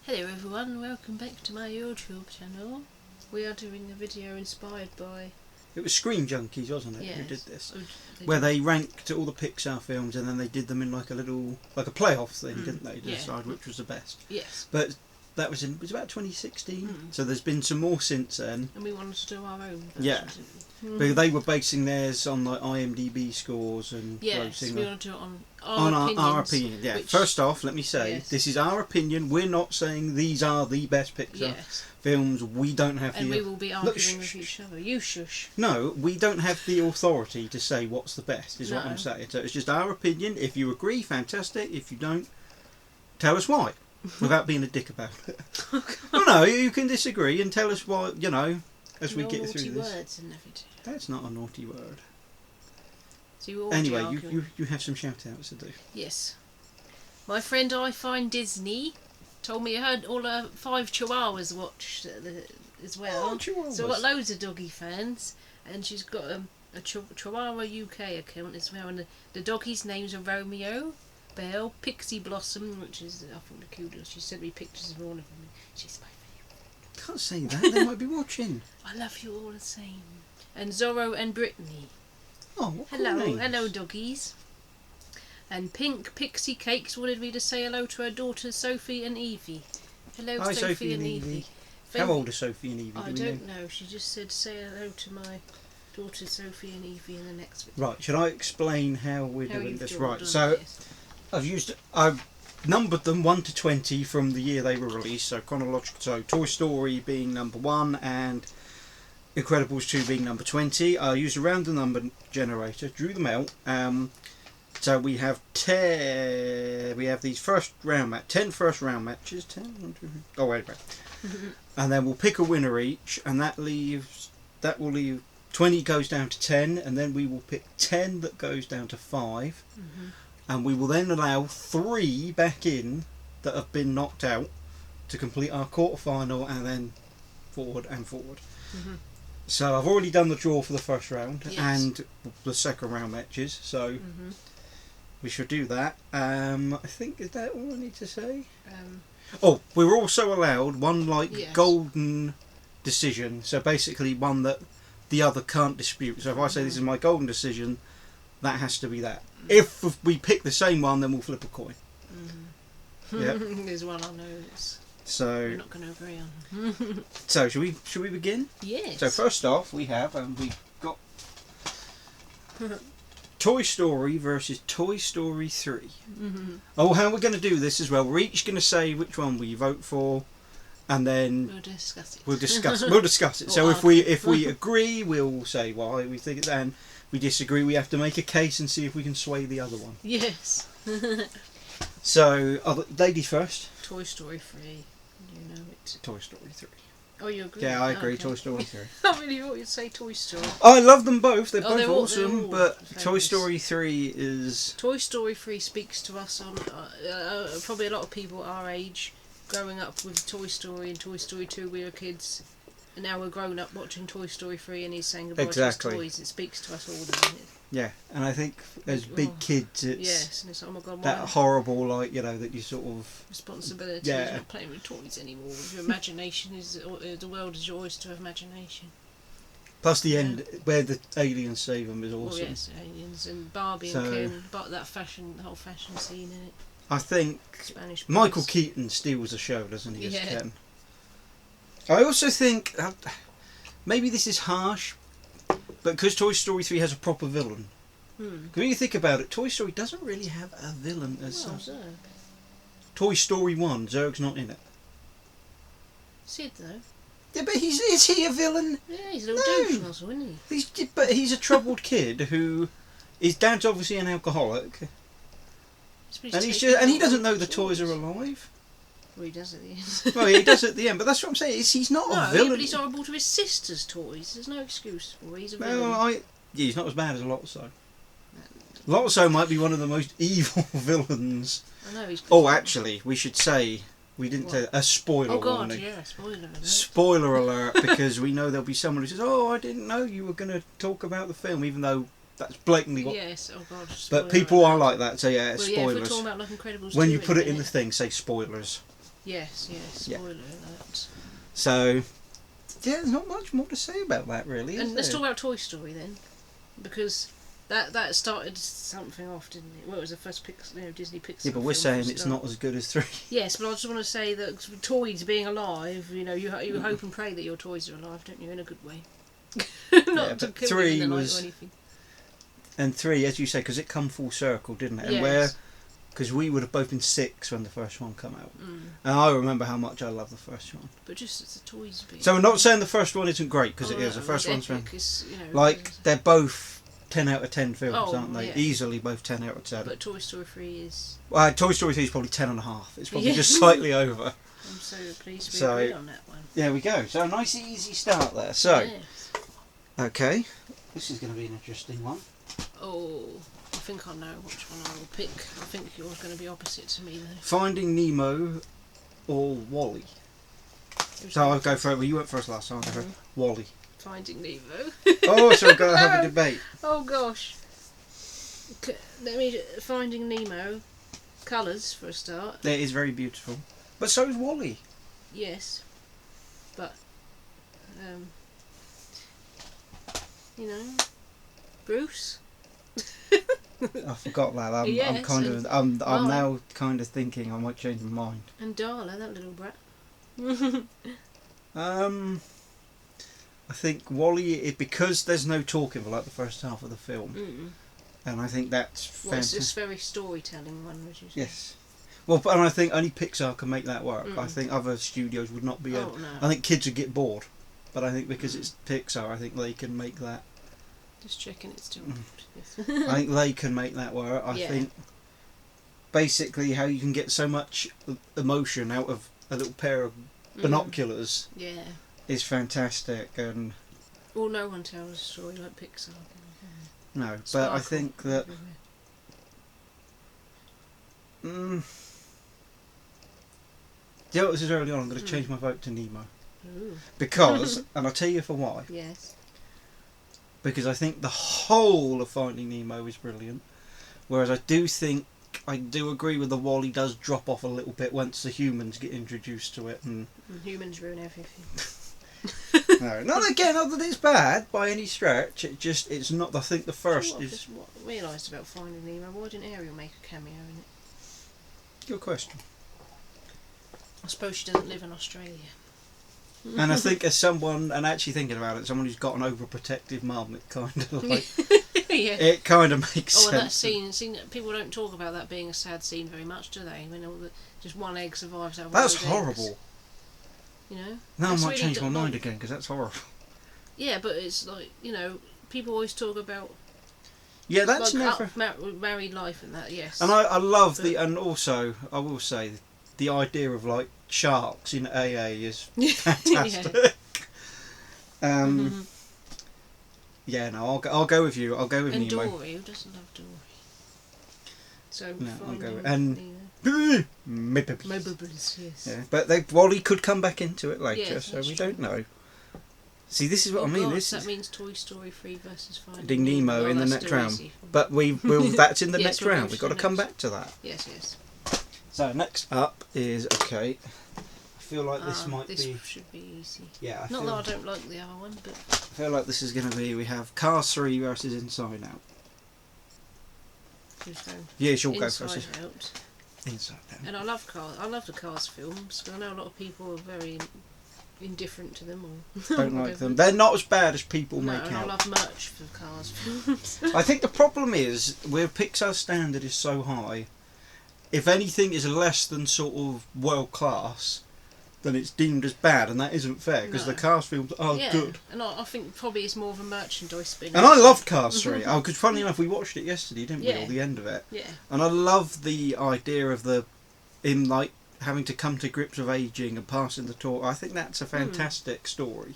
Hello everyone, welcome back to my YouTube channel. We are doing a video inspired by... It was Screen Junkies, wasn't it, Yes. who did this? They They ranked all the Pixar films and then they did them in like a playoff thing, didn't they? To Yeah. decide which was the best. Yes. But that was about 2016, Mm. so there's been some more since then. And we wanted to do our own version, Yeah. didn't we? But they were basing theirs on like IMDb scores and Yes, grossing. we want to do it on Our opinion, yeah. which- First off, let me say, Yes. this is our opinion. We're not saying these are the best Pixar Yes, films. We don't have and the... we will be arguing with shush. each other. You shush. No, we don't have the authority to say what's the best, is what No. I'm saying. So it's just our opinion. If you agree, fantastic. If you don't, tell us why. Without being a dick about it. Well, no, you can disagree and tell us why, as we No get naughty through this. words and everything. That's not a naughty word. So you already Anyway, arguing. you have some shout outs to do. Yes. My friend I Find Disney told me I heard all her 5 chihuahuas watched as well. Oh, chihuahuas. So I've got loads of doggy fans, and she's got a Chihuahua UK account as well, and the doggies' names are Romeo, Belle, Pixie Blossom, which is, I think, the cutest. She sent me pictures of all of them. She's my favourite. Can't say that, they might be watching. I love you all the same. And Zorro and Brittany. Oh, what cool Hello, names. hello doggies. And Pink Pixie Cakes wanted me to say hello to her daughters Sophie and Evie. Hello, Hi, Sophie and Evie. How old are Sophie and Evie? I do we don't know? know. She just said say hello to my daughters Sophie and Evie in the next video. Right, should I explain how we're How doing you've this? done Right, this. so I've numbered them 1 to 20 from the year they were released, so chronological. So Toy Story being number 1 and Incredibles 2 being number 20. I used a random number generator, drew them out. So we have 10. We have these 10 first round matches. 10. 1, 2, 3. Oh wait. And then we'll pick a winner each, and that will leave 20 goes down to 10, and then we will pick 10 that goes down to 5. And we will then allow 3 back in that have been knocked out to complete our quarter final, and then forward and forward. So I've already done the draw for the first round and the second round matches, so we should do that. I think, is that all I need to say? Oh, we're also allowed one golden decision, so basically one that the other can't dispute. So if I say this is my golden decision, that has to be that. If we pick the same one, then we'll flip a coin. Yeah. There's one I know So we're not going to agree on. so should we begin? Yes. So first off, we've got Toy Story versus Toy Story 3. Oh, how we're going to do this as well? We're each going to say which one we vote for, and then We'll discuss it. We'll discuss it. So Or if we agree, we'll say why we think it. Then we disagree, we have to make a case and see if we can sway the other one. Yes. So, ladies first. Toy Story 3. You know it. Toy Story 3. Oh, you agree? Yeah, I agree. Okay. Toy Story 3. I really thought you'd say Toy Story. I love them both. They're Oh, both they're all awesome, but Toy famous. Story 3 is... Toy Story 3 speaks to us on probably a lot of people our age, growing up with Toy Story and Toy Story 2. We were kids, and now we're grown up watching Toy Story 3, and he's saying goodbye Exactly. to his toys. It speaks to us all, doesn't it? Yeah, and I think as big kids, it's Yes, and it's oh my god, that why horrible, that you sort of... responsibility. Yeah. You're not playing with toys anymore. Your imagination is the world is your oyster of imagination. Plus the end, where the aliens save them, is Well, awesome. yes, aliens and Barbie So- and Ken, but the whole fashion scene in it. I think Spanish Michael boys. Keaton steals the show, doesn't he, as Yeah. Ken? I also think, maybe this is harsh, but because Toy Story 3 has a proper villain. Because when you think about it, Toy Story doesn't really have a villain as Well, such. Zurg. Toy Story 1, Zurg's not in it. Sid though. Yeah, but is he a villain? Yeah, he's a little No. douche nozzle, isn't he? But he's a troubled kid who... His dad's obviously an alcoholic, and he doesn't know the toys are alive. Well, he does at the end. Well, he does at the end, but that's what I'm saying. He's not No, a villain. but he's horrible to his sister's toys. There's no excuse for it. He's a villain. Well, he's not as bad as Lotso. Lotso might be one of the most evil villains. I know he's. Oh, actually, we should say we didn't tell a spoiler Oh God, warning. yeah, spoiler alert. Spoiler alert, because we know there'll be someone who says, "Oh, I didn't know you were going to talk about the film," even though that's blatantly what. Yes, oh God. But people are like that, so yeah, Well, yeah, if we're spoilers. talking about like Incredibles When 2 you put it in the minute, thing, say spoilers. Yes, yes. Yeah. Spoiler alert. So, yeah, there's not much more to say about that, really. And Is let's there? talk about Toy Story then, because that started something off, didn't it? Well, it was the first Disney Pixar. Yeah, but we're film saying for a it's start. not as good as 3. Yes, but I just want to say that toys being alive, you hope and pray that your toys are alive, don't you? In a good way. Not to but kill 3 you in the night was- or anything. And 3, as you say, because it come full circle, didn't it? And Yes. because we would have both been 6 when the first one came out. Mm. And I remember how much I loved the first one. But just as the toys being. So I'm not saying the first one isn't great, because it is. The no, first it's one's epic, it's, like, they're both 10 out of 10 films, Oh, aren't they? yeah. Easily both 10 out of 10. But Toy Story 3 is. Toy Story 3 is probably 10 and a half. It's probably Yeah. just slightly over. I'm so pleased we So- agreed on that one. There we go. So a nice easy start there. So, Yes. okay. This is going to be an interesting one. Oh, I think I know which one I will pick. I think yours going to be opposite to me though. Finding Nemo or Wall-E? So I'll go for it. Well, you went first last time. I'll go for it. Wall-E. Finding Nemo. Oh, so we've got to have a debate. Oh gosh. Let me. Finding Nemo. Colours for a start. It is very beautiful. But so is Wall-E. Yes. But. You know. Bruce. I forgot that. I'm Yes, kind of. I'm Marlin. now kind of thinking I might change my mind. And Darla, that little brat. I think Wall-E, because there's no talking for like the first half of the film, Mm. and I think that's Well, it's fantastic. this very storytelling one, would you say? Yes. Well, and I think only Pixar can make that work. I Mm. think other studios would not be able. Oh no. I think kids would get bored, but I think because it's Pixar, I think they can make that. Just checking it's still. Yes. I think they can make that work. I Yeah. think basically how you can get so much emotion out of a little pair of binoculars Yeah. is fantastic, and Well, no one tells a story like Pixar. no, but I Sparkle think that. everywhere. Mm, you know what, this is early on. I'm going to Mm. change my vote to Nemo Ooh. because, and I'll tell you for why. Yes. Because I think the whole of Finding Nemo is brilliant, whereas I do agree with the Wall-E does drop off a little bit once the humans get introduced to it, and And humans ruin everything. no, not again. Not that it's bad by any stretch. It's not. I think the first What I've is just realised about Finding Nemo. Why didn't Ariel make a cameo in it? your question. I suppose she doesn't live in Australia. And I think as someone, and actually thinking about it, someone who's got an overprotective mum, it kind of like Yeah. it kind of makes Oh, and that sense. scene, people don't talk about that being a sad scene very much, do they? When just one egg survives out of That's all those eggs, horrible. you know? Now I That's might really change my mind like- again because that's horrible. Yeah, but it's like, people always talk about Yeah, that's like, never. married life and that, yes. And I love and also I will say the idea of like sharks in AA is fantastic. Yeah, no, I'll go with you. I'll go with And Nemo. Dory, who doesn't love Dory? So, No, I'll go Finding with- Nemo. Maybe. My bubbles, yes. Yeah, but Wally could come back into it later, Yes, so that's we true. don't know. See, this is what Oh I mean. God, This that is, means Toy Story 3 versus Finding Finding Nemo Oh, in the that's next too round. easy. but we will. That's in the Yes, next we'll go round. We've got to to come next. back to that. Yes, yes. So next up is okay. I feel like this might this be. should be easy. Yeah, I Not feel, that I don't like the other one, but I feel like this is going to be. We have Cars 3 versus Inside Out. who's going Yeah, she'll go Inside first. Out. Inside Out. And I love Cars. I love the Cars films, but I know a lot of people are very indifferent to them or Don't like whatever. them. They're not as bad as people No, make and I out. love merch for Cars films. I think the problem is where Pixar's standard is so high. If anything is less than sort of world class, then it's deemed as bad, and that isn't fair because No. the Cars films are yeah, good. and I think probably it's more of a merchandise spin. And I loved Cars 3. Because funny enough, we watched it yesterday, didn't we? Yeah. Or the end of it. Yeah, And I love the idea of him like having to come to grips with aging and passing the torch. I think that's a fantastic story.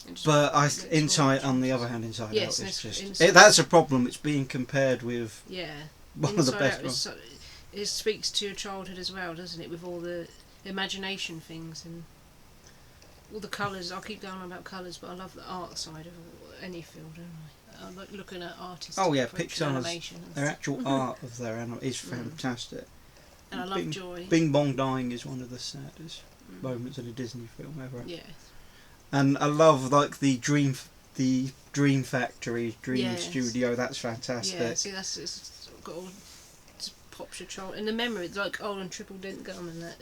and just But makes Inside, more on the other hand, Inside Yes, Out is that's- just Inside- that's a problem. It's being compared with yeah. one of the Inside best Out ones. it speaks to your childhood as well, doesn't it? With all the imagination things and all the colours. I'll keep going on about colours, but I love the art side of any field, don't I? I like looking at artists. Oh yeah, approach Pixar's animation and their stuff. actual art of their animal is fantastic. And I love Joy. Bing Bong dying is one of the saddest moments in a Disney film ever. Yeah. And I love like the Dream Factory, Studio. That's fantastic. Yeah, see, it's got all pops your child in the memory, like and triple dent gum and that.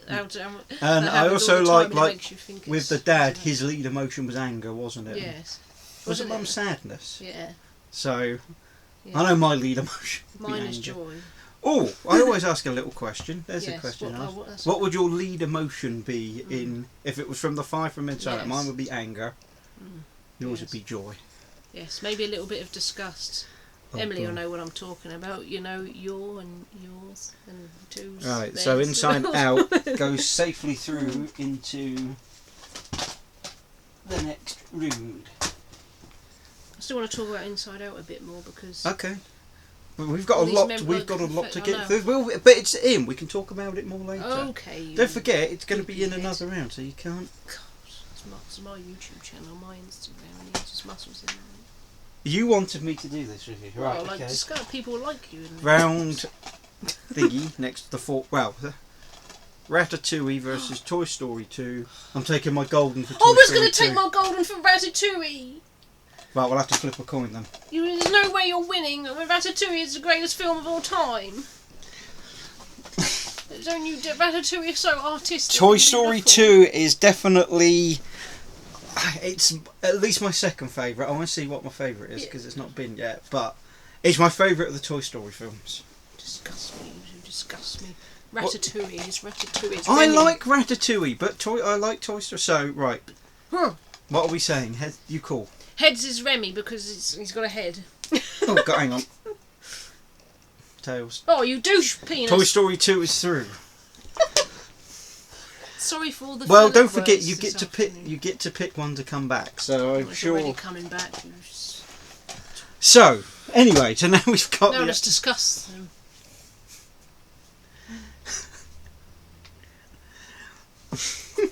And I also like with the dad, his his lead emotion was anger, wasn't it? Yes. Was Mum sadness? Yeah. So Yeah. I know my lead emotion. Mine is joy. Oh, I always ask a little question. There's a Yes, question. what Would your lead emotion be in if it was from the 5 from Inside Out? Yes. Mine would be anger. Yours Yes. would be joy. Yes, maybe a little bit of disgust. Oh, Emily God. will know what I'm talking about. You know, your and yours and two's. Right, so Inside Out goes safely through into the next room. I still want to talk about Inside Out a bit more because. Okay. Well, we've got All a these lot. We've got a lot to I get know. through. But it's in. We can talk about it more later. Okay. Don't forget, it's going to be in Yes. another round, so you can't. It's my YouTube channel, my Instagram, and it's just muscles in there. You wanted me to do this review, right? Well, like Okay. discuss people like you. And Round thingy next to the four. Well, Ratatouille versus Toy Story 2. I'm taking my golden for Toy I was Story going to 2. take my golden for Ratatouille. Right, we'll have to flip a coin then. There's no way you're winning. Ratatouille is the greatest film of all time. Don't you? Ratatouille is so artistic. Toy and Story beautiful. 2 is definitely. It's at least my second favourite. I want to see what my favourite is because it's not been yet. But it's my favourite of the Toy Story films. Disgust me. You disgust me. Ratatouille is Ratatouille. It's I Remy. like Ratatouille, but I like Toy Story. So, right. Huh. What are we saying? You call. Heads is Remy because he's got a head. Oh, God, hang on. Tails. Oh, you douche penis. Toy Story 2 is through. Sorry for all the. Well, filler don't forget words you this get to pick. afternoon. You get to pick one to come back. So I'm It's sure. already coming back. So anyway, so now we've got. Now let's discuss them.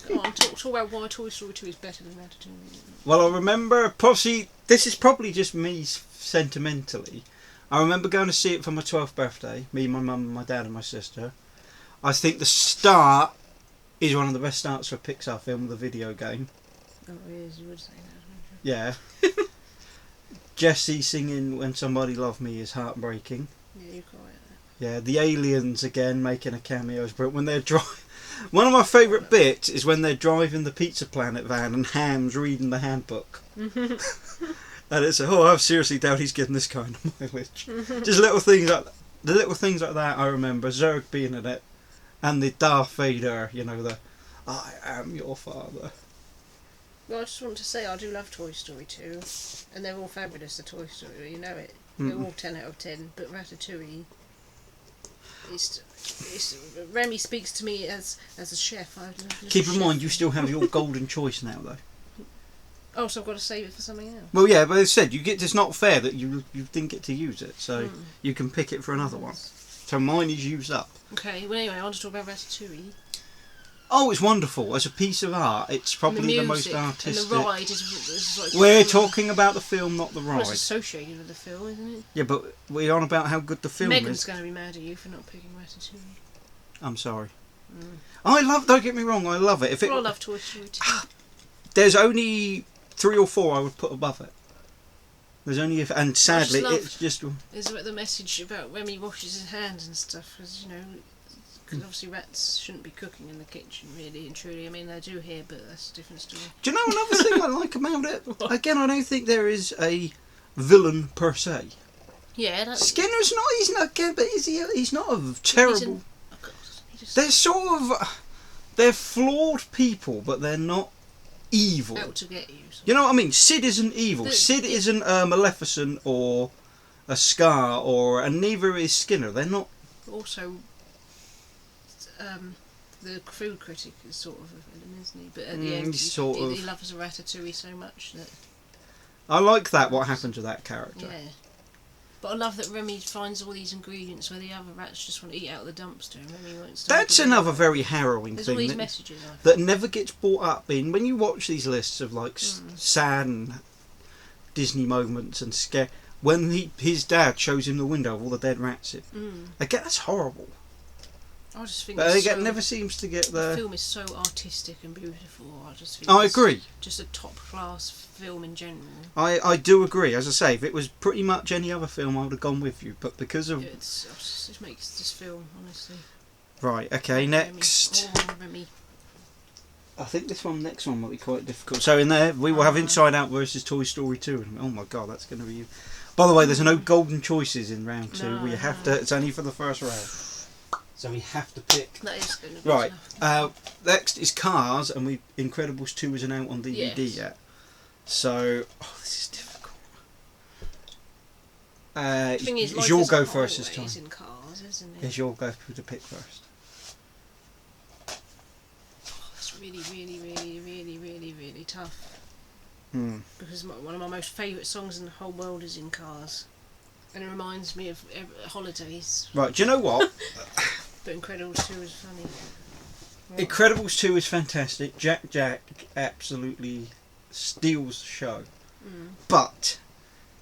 Go on, talk about why Toy Story 2 is better than Ratatouille. Well, I remember. Possibly, this is probably just me sentimentally. I remember going to see it for my 12th birthday. Me, my mum, my dad, and my sister. I think the start is one of the best starts for a Pixar film, the video game. Oh, yes, you would say that, wouldn't Yeah. Jessie singing "When Somebody Loved Me" is heartbreaking. you? Yeah, you're quite right Yeah, the aliens again making a cameo. But when they're one of my favourite bits is when they're driving the Pizza Planet van and Ham's reading the handbook. there. And it's I seriously doubt he's getting this kind of mileage. Just little things like that I remember. Zurg being in it, and the Darth Vader, the "I am your father." Well, I just want to say I do love Toy Story 2, and they're all fabulous. The Toy Story, you know it. They're all 10 out of 10. But Ratatouille, it's Remy speaks to me as a chef. Keep in mind, you still have your golden choice now, though. Oh, so I've got to save it for something else. Well, yeah, but as I said, it's not fair that you didn't get to use it, so you can pick it for another one. So mine is used up. Okay. Well, anyway, I want to talk about Ratatouille. Oh, it's wonderful. As a piece of art, it's probably the most music artistic. And the ride is like. We're talking about the film, not the Well, ride. it's associated with the film, isn't it? Yeah, but we're on about how good the film Megan's is. going to be mad at you for not picking Ratatouille. I'm sorry. Don't get me wrong, I love it. I love Toy Story 2. There's only 3 or 4 I would put above it. There's only and sadly it's just. Is about the message about Remy washes his hands and stuff, because because obviously rats shouldn't be cooking in the kitchen, really and truly. I mean, they do here, but that's a different story. Do you know another thing I like about it? Again, I don't think there is a villain per se. Yeah, that's. Skinner's not. He's not. But is he? He's not a terrible. They're flawed people, but they're not evil. out to get you. You know what I mean? Sid isn't evil. Sid isn't a Maleficent or a Scar, and neither is Skinner. They're not. Also, the food critic is sort of a villain, isn't he? But at the end, he loves a Ratatouille so much that. I like that. What happened to that character? Yeah. But I love that Remy finds all these ingredients where the other rats just want to eat out of the dumpster, and Remy won't stop. That's another very harrowing There's thing. all these messages that never gets brought up in when you watch these lists of like sad and Disney moments and scare. When his dad shows him the window of all the dead rats in. Again, that's horrible. I just think But it's it never seems to get the the... film is so artistic and beautiful. I just think I it's agree. just a top class film in general. I do agree. As I say, if it was pretty much any other film, I would have gone with you. But because of... It just makes this film, honestly. Right, okay, next. Remy. I think next one might be quite difficult. So in there, we will have Inside Out versus Toy Story 2. And, oh my god, that's going to be... By the way, there's no golden choices in round 2. No, we have to... It's only for the first round. So we have to pick... That is going to be Right, tough. next is Cars, and Incredibles 2 isn't out on DVD yet. So... Oh, this is difficult. The thing is, it's your go first this time. In Cars, isn't it? It's your go to pick first. It's really tough. Because one of my most favourite songs in the whole world is in Cars. And it reminds me of holidays. Right, do you know what? But Incredibles 2 is funny. Right. Incredibles 2 is fantastic. Jack absolutely steals the show. But,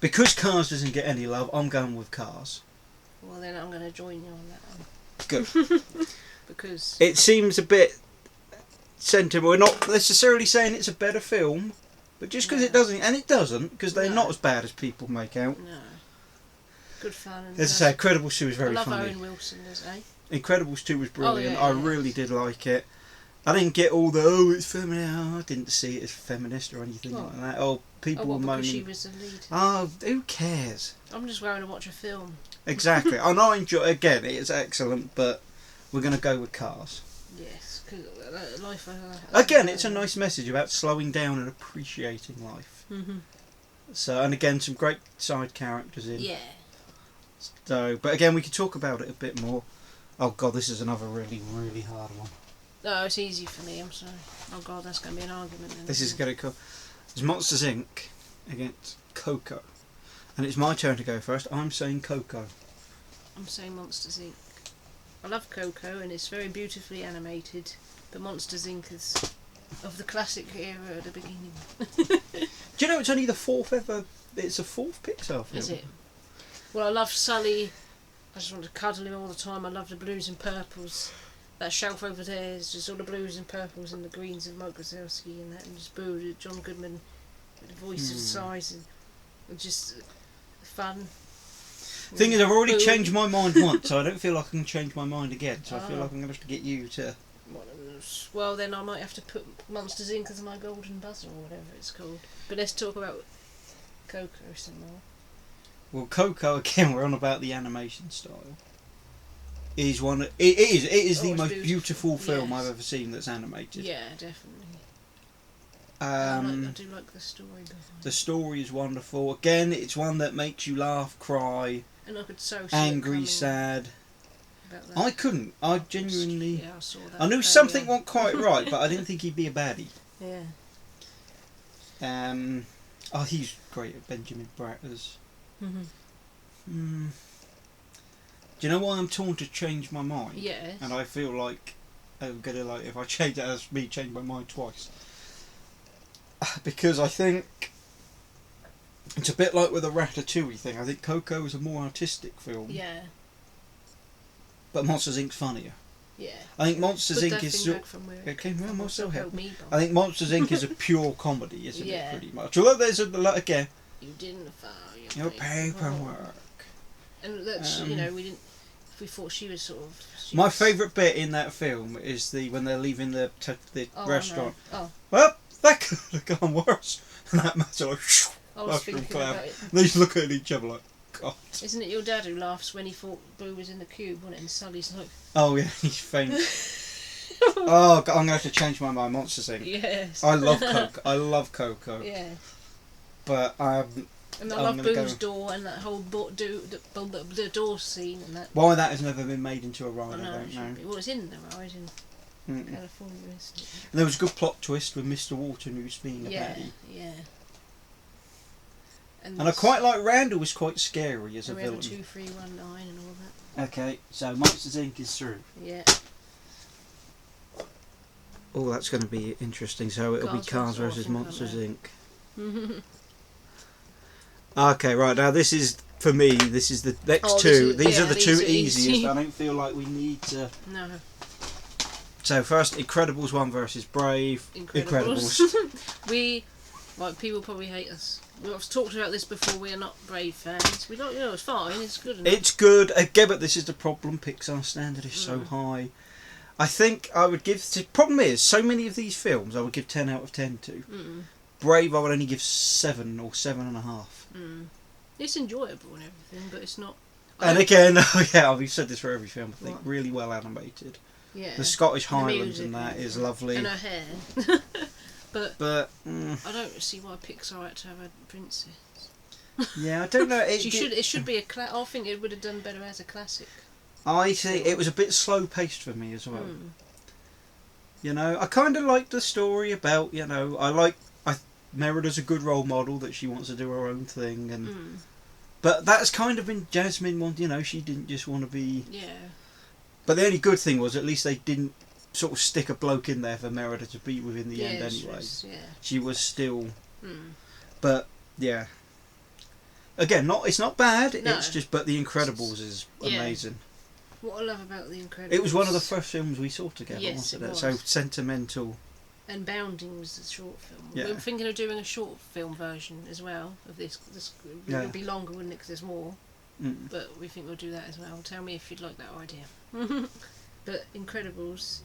because Cars doesn't get any love, I'm going with Cars. Well, then I'm going to join you on that Good. one. Because... It seems a bit sentimental. We're not necessarily saying it's a better film, but just because it doesn't, and it doesn't, because they're not as bad as people make out. No. Good fun. And As I say, Incredibles 2 is very funny. I love Owen Wilson, Incredibles 2 was brilliant. I really did like it. I didn't get all the, it's feminist. Oh, I didn't see it as feminist or anything like that. Oh, people were moaning. Because she was the lead. Oh, who cares? I'm just going to watch a film. Exactly. And I enjoy. Again, it's excellent, but we're going to go with Cars. Yes, because life. Again, it's a nice message about slowing down and appreciating life. So, and again, some great side characters in. Yeah. So, but again, we could talk about it a bit more. Oh god, this is another really hard one. No, it's easy for me. I'm sorry. Oh god, that's going to be an argument. Then, This is going to come. It's Monsters Inc. against Coco, and it's my turn to go first. I'm saying Coco. I'm saying Monsters Inc. I love Coco, and it's very beautifully animated. But Monsters Inc. is of the classic era at the beginning. Do you know it's only the fourth ever? It's a fourth Pixar film. Is it? Well, I love Sully. I just want to cuddle him all the time. I love the blues and purples. That shelf over there is just all the blues and purples and the greens of Mike Wazowski and that, and just boo John Goodman with the voice of size and just fun. Thing is, I've already changed my mind once, so I don't feel like I can change my mind again. So I feel like I'm going to have to get you to. Well, then I might have to put Monsters Inc. as my golden buzzer or whatever it's called. But let's talk about Coco some more. Well, Coco again. We're on about the animation style. Is one. It is the most beautiful film I've ever seen that's animated. Yeah, definitely. I do like the story. The story is wonderful. Again, it's one that makes you laugh, cry, and I could angry, sad. I couldn't. I genuinely. Yeah, I saw that. I knew something wasn't quite right, but I didn't think he'd be a baddie. Yeah. Oh, he's great at Benjamin Bratt as. Do you know why I'm torn to change my mind? Yes. And I feel like I'm gonna if I change it as me change my mind twice. Because I think it's a bit like with the Ratatouille thing. I think Coco is a more artistic film. Yeah. But Monsters Inc.'s funnier. Yeah. I think Monsters Inc. is it came from myself. I think Monsters Inc. is a pure comedy, isn't it? Pretty much. Although there's again. You didn't file your paperwork. And that's we didn't. We thought she was sort of. My favourite bit in that film is when they're leaving the restaurant. No. Oh. Well, that could have gone worse. And that man's like, I was thinking about it. They just look at each other like, God. Isn't it your dad who laughs when he thought Boo was in the cube, wasn't it? And Sully's like. Oh yeah, he's faint. Oh, God, I'm gonna have to change my mind. Monsters Inc. Yes. I love Coco. Yeah. But and I love Boo's door and that whole the door scene and that. Why that has never been made into a ride, I don't know. Well, it's in the ride in California, isn't it? And there was a good plot twist with Mr. Waternoose being a baddie. Yeah. And I quite like Randall was quite scary as a villain. 2319 and all that. Okay, so Monsters Inc. is through. Yeah. Oh, that's going to be interesting. So it'll be Cars versus Monsters Inc. Okay, right, now this is for me, this is the next Oh, two. these These are- are the these two are easy. easiest. I don't feel like we need to. No. So first, Incredibles 1 versus Brave. Incredibles. People probably hate us. We've talked about this before. We are not Brave fans. We don't. It's fine. It's good enough. It's good again, but this is the problem. Pixar standard is so high. I think I would give. The problem is, so many of these films I would give 10 out of 10 to. Mm. Brave, I would only give 7 or 7.5. It's enjoyable and everything, but it's not. And again, yeah, we've said this for every film. I think What? really well animated. Yeah. The Scottish The Highlands music and that is lovely. And her hair. But I don't see why Pixar had to have a princess. Yeah, I don't know. It should be a. I think it would have done better as a classic. I think it was a bit slow paced for me as well. You know, I kind of like the story about, you know, Merida's a good role model, that she wants to do her own thing, and but that's kind of been Jasmine wanted, you know, she didn't just want to be. Yeah. But the only good thing was at least they didn't sort of stick a bloke in there for Merida to be with in the end anyway. She was still. But yeah. Again, it's not bad. No. It's just, but The Incredibles is amazing. What I love about The Incredibles. It was one of the first films we saw together, yes, wasn't it? Was. So sentimental. And Bounding was the short film. Yeah. We were thinking of doing a short film version as well of this. It would be longer, wouldn't it? Because there's more. But we think we'll do that as well. Tell me if you'd like that idea. But Incredibles,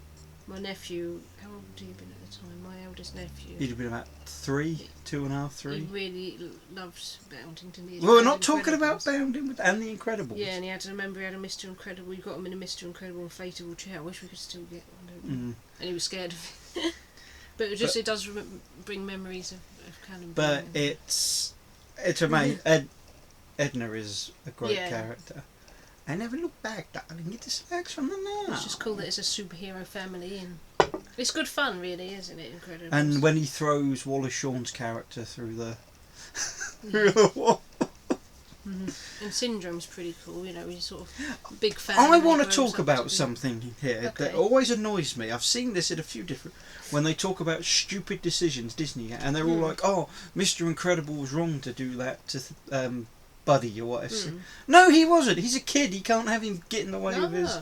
my nephew, how old would he have been at the time? My eldest nephew. He'd have been about 3, 2.5, 3. He really loved Bounding, didn't he? Well, we're not talking about Bounding and The Incredibles. Yeah, and he had to remember he had a Mr. Incredible. We got him in a Mr. Incredible inflatable chair. I wish we could still get one. And he was scared of it. But it does bring memories of Cannonball. But it's amazing. Edna is a great character. I never look back, darling. Get the snacks from the now. It's just cool that it's a superhero family, and it's good fun, really, isn't it? Incredible. And when he throws Wallace Shawn's character through the wall. And Syndrome's pretty cool, you know, he's sort of big fan. I want to talk about something here that always annoys me. I've seen this in a few different... When they talk about stupid decisions Disney get, and they're all like, oh, Mr. Incredible was wrong to do that to Buddy or whatever. No, he wasn't. He's a kid. He can't have him getting away with his...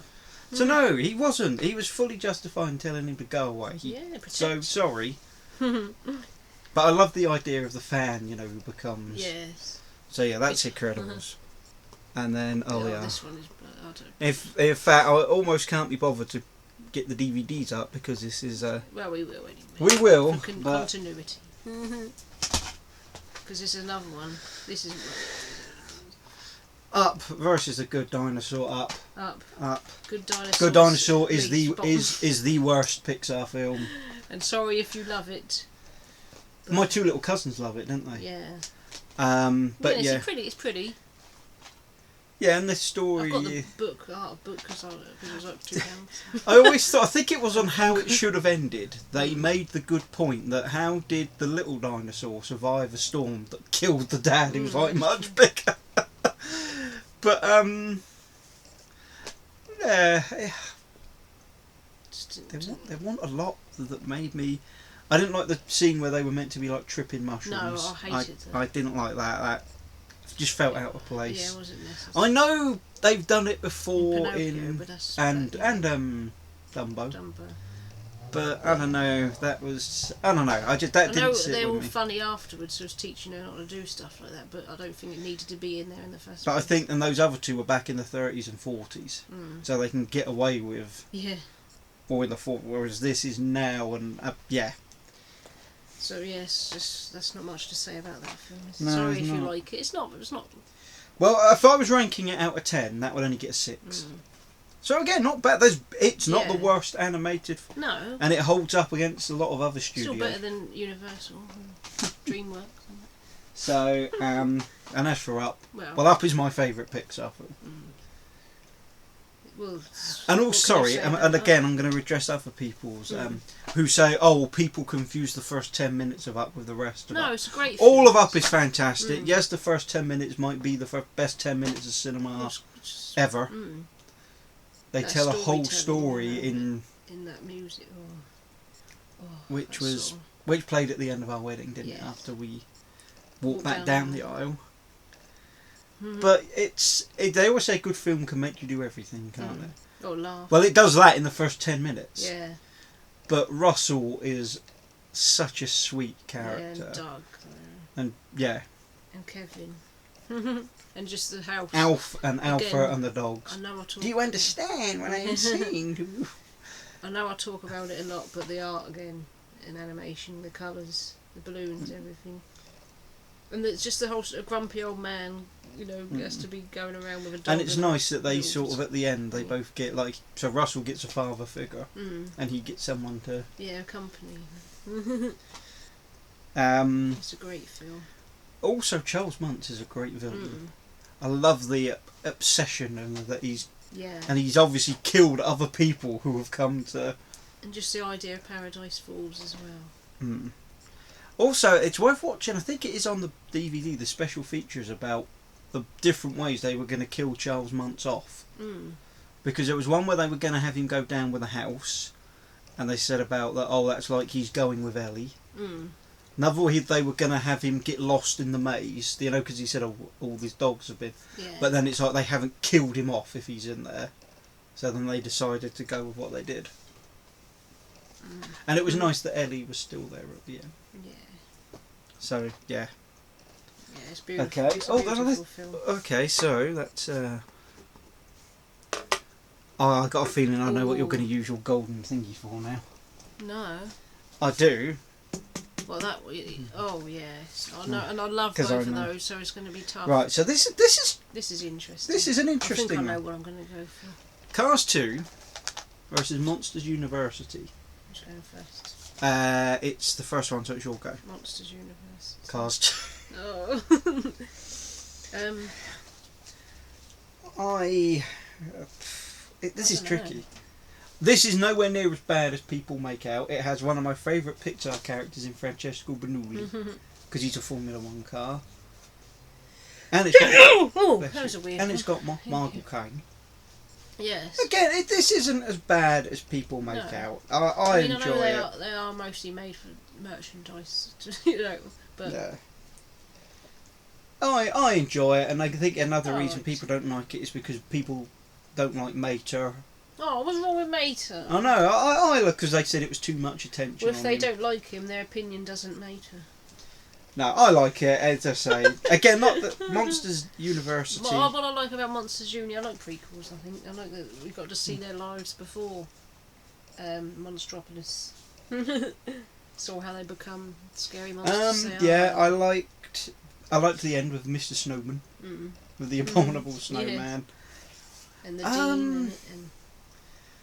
So no, he wasn't. He was fully justified in telling him to go away. So, sorry. But I love the idea of the fan, you know, who becomes... Yes. So yeah, that's Incredibles. And then, this one is... In fact, I almost can't be bothered to get the DVDs up because this is... Well, we will anyway. We will, for but... continuity. Because this is another one. This is... Up versus A Good Dinosaur. Up. Good Dinosaur. Good Dinosaur is the worst Pixar film. And sorry if you love it. My two little cousins love it, don't they? Yeah. But yeah, it's pretty. Yeah, and the story. I've got the book, because it was like £2. I think it was on How It Should Have Ended. They made the good point that how did the little dinosaur survive a storm that killed the dad, who was like much bigger. But yeah, they want a lot that made me. I didn't like the scene where they were meant to be like tripping mushrooms. No, I hated that. I didn't like that. That just felt out of place. Yeah, it wasn't necessary. I know they've done it before in Dumbo. But I don't know. That was I don't know. That didn't sit they're with all me. funny afterwards, so it's teaching her not to do stuff like that. But I don't think it needed to be in there in the first. But I think and those other two were back in the 30s and 40s, so they can get away with. Yeah. Or in the 40s, whereas this is now and yeah. So yes, that's not much to say about that film. No, sorry if you like it. It's not. Well, if I was ranking it out of 10, that would only get a 6. So again, not bad. It's not the worst animated. No. And it holds up against a lot of other studios. Still better than Universal, and DreamWorks. So and as for Up, well, Up is my favourite Pixar film. Well, and also, sorry, and again, I'm going to redress other people's who say, "Oh, people confuse the first 10 minutes of Up with the rest of Up." No, it's a great. All of Up is fantastic. Yes, the first 10 minutes might be the best 10 minutes of cinema ever. They tell a whole story in that music, which played at the end of our wedding, didn't it? After we walked back down the aisle. But they always say good film can make you do everything, can't it? Or laugh. Well, it does that in the first 10 minutes. Yeah. But Russell is such a sweet character. Yeah, and Doug. And yeah. And Kevin. And just the house. Alf and Alpha Again, and the dogs. I know I talk. Do you understand what I'm saying? I know I talk about it a lot, but the art again, in animation, the colours, the balloons, everything. And it's just the whole grumpy old man, has to be going around with a dog. And it's nice that they noodles. sort of, at the end, they both get so Russell gets a father figure, and he gets someone to... Yeah, accompany. It's a great film. Also, Charles Muntz is a great villain. I love the obsession and that he's... Yeah. And he's obviously killed other people who have come to... And just the idea of Paradise Falls as well. Also, it's worth watching. I think it is on the DVD, the special features about the different ways they were going to kill Charles Muntz off. Because there was one where they were going to have him go down with a house, and they said about that, that's like he's going with Ellie. Another way they were going to have him get lost in the maze, because he said all these dogs have been. Yeah. But then it's like they haven't killed him off if he's in there. So then they decided to go with what they did. And it was nice that Ellie was still there at the end. Yeah. So, yeah. Yeah, it's beautiful. Okay. It's a beautiful film. Okay, so that's... I got a feeling I know what you're going to use your golden thingy for now. No. I do. Well, oh yes, I know, and I love 'Cause both I of know. those, so it's going to be tough. Right, so this is interesting. this is an I interesting think I know one. what I'm going to go for. Cars 2 versus Monsters University. Who's going first? It's the first one, so it's your go. Monsters Universe. Cars 2. Oh. This is tricky. This is nowhere near as bad as people make out. It has one of my favourite Pixar characters in Francesco Bernoulli, because he's a Formula 1 car. And it's got that was a weird and one. it's got Michael Caine. Yes. Again, this isn't as bad as people make out. I enjoy it. They are mostly made for merchandise, but yeah. I enjoy it, and I think another reason right. people don't like it is because people don't like Mater. Oh, what's wrong with Mater? I know, I look, because they said it was too much attention. Well, if on they him. don't like him, their opinion doesn't matter. No, I like it, as I say. Again, not the Monsters University. What I like about Monsters Uni, I like prequels, I think. I like that we got to see their lives before Monstropolis. Saw how they become scary monsters. Yeah, I liked the end with Mr. Snowman. With the abominable snowman. And the Dean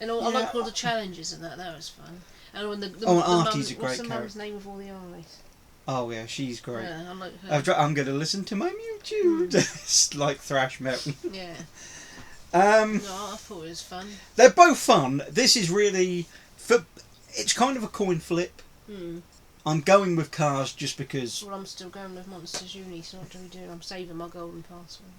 and all, I like all the challenges and that was fun. And when the Artie's a great what's the character. mum's name with all the eyes? Oh yeah, she's great. Yeah, I like her. I'm going to listen to my YouTube. It's like thrash metal. Yeah. No, I thought it was fun. They're both fun. This is really it's kind of a coin flip. I'm going with Cars just because. Well, I'm still going with Monsters Uni, so what do we do? I'm saving my golden password.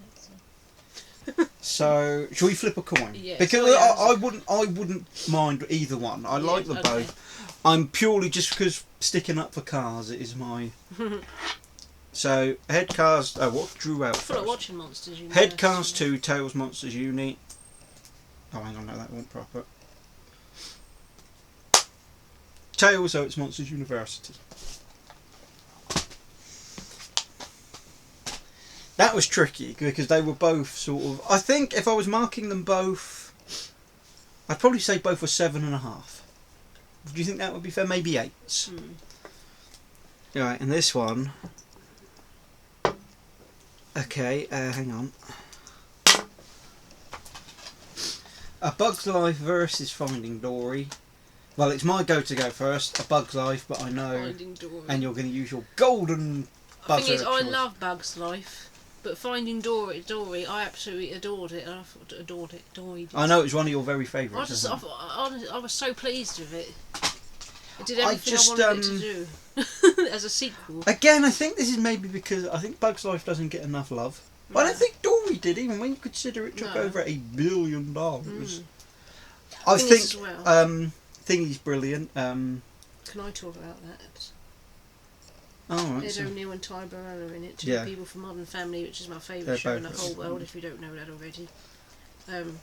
So, shall we flip a coin? Yeah, because I I wouldn't mind either one. I like them both. I'm purely just because sticking up for Cars. It is my. So head Cars. Oh, what drew out? I feel like watching Monsters Uni. Head Cars 2, Tails Monsters Uni. Oh, hang on, no, that wasn't proper. Tails, so it's Monsters University. That was tricky because they were both sort of. I think if I was marking them both, I'd probably say both were 7.5. Do you think that would be fair? Maybe 8s. Right, and this one. Okay, hang on. A Bug's Life versus Finding Dory. Well, it's my go to go first. A Bug's Life, but I know. Finding Dory. And you're going to use your golden buzzer. The thing is, I choice. love Bug's Life. But Finding Dory, I absolutely adored it. Adored it. I know it was one of your very favourites. I was so pleased with it. It did everything I wanted it to do as a sequel. Again, I think this is maybe because I think Bug's Life doesn't get enough love. No. I don't think Dory did, even when you consider it took over $1 billion. I think Thingy's brilliant. Can I talk about that? Oh, right. Ed So, O'Neill and Ty Burrell are in it. Two Yeah. people from Modern Family, which is my They're favourite show in the both- whole world, if you don't know that already.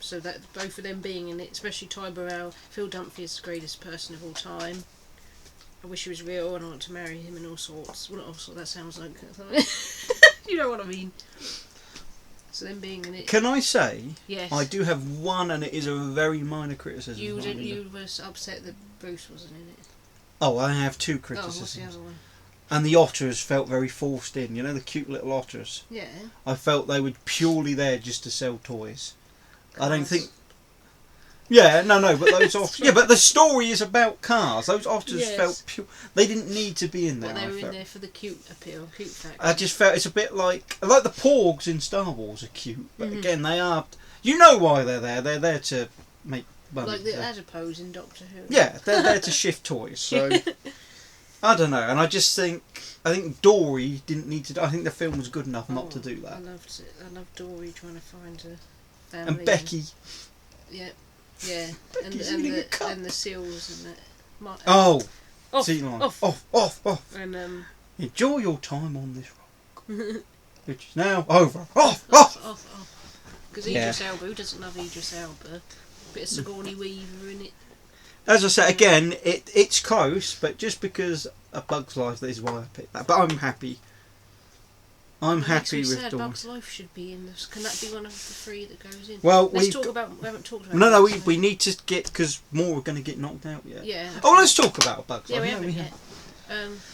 So that both of them being in it, especially Ty Burrell. Phil Dunphy is the greatest person of all time. I wish he was real and I want to marry him and all sorts. Well, not all sorts, that sounds like... you know what I mean. So them being in it... can I say, Yes. I do have one, and it is a very minor criticism. You of didn't. mine. You were upset that Bruce wasn't in it. Oh, I have two Oh, what's the criticisms. other one? And the otters felt very forced in. You know, the cute little otters. Yeah. I felt they were purely there just to sell toys. I don't Cars. think... Yeah, no, but those otters... Yeah, but the story is about cars. Those otters Yes. felt pure... They didn't need to be in there. Well, they I were in felt. there for the cute appeal, cute factor. I just felt it's a bit like the Porgs in Star Wars are cute, but Mhm. again they are. You know why they're there? They're there to make money. Like the adipose in Doctor Who. Yeah, they're there to shift toys. So I don't know, and I think Dory didn't need to. I think the film was good enough not to do I that. loved it. I loved Dory trying to find a family. And Becky. Yeah, yeah, and Becky's eating a cup. the seals and that. Oh, off, sea lion. off, Off. and Enjoy your time on this rock, off, which is now over. Off. Because Yeah. Idris Elba, who doesn't love Idris Elba? Bit of Sigourney Weaver in it. As I said again, it's close, but just because A Bug's Life, that is why I picked that. But I'm happy. I'm happy with sad. Dawn. Bug's Life should be in this. Can that be one of the three that goes in? Well, Let's we talk about. We haven't talked about. no, Bug's Life. we need to get, because more are going to get knocked out yet. Yeah. Oh, let's talk about A Bug's Yeah, Life. we haven't yet.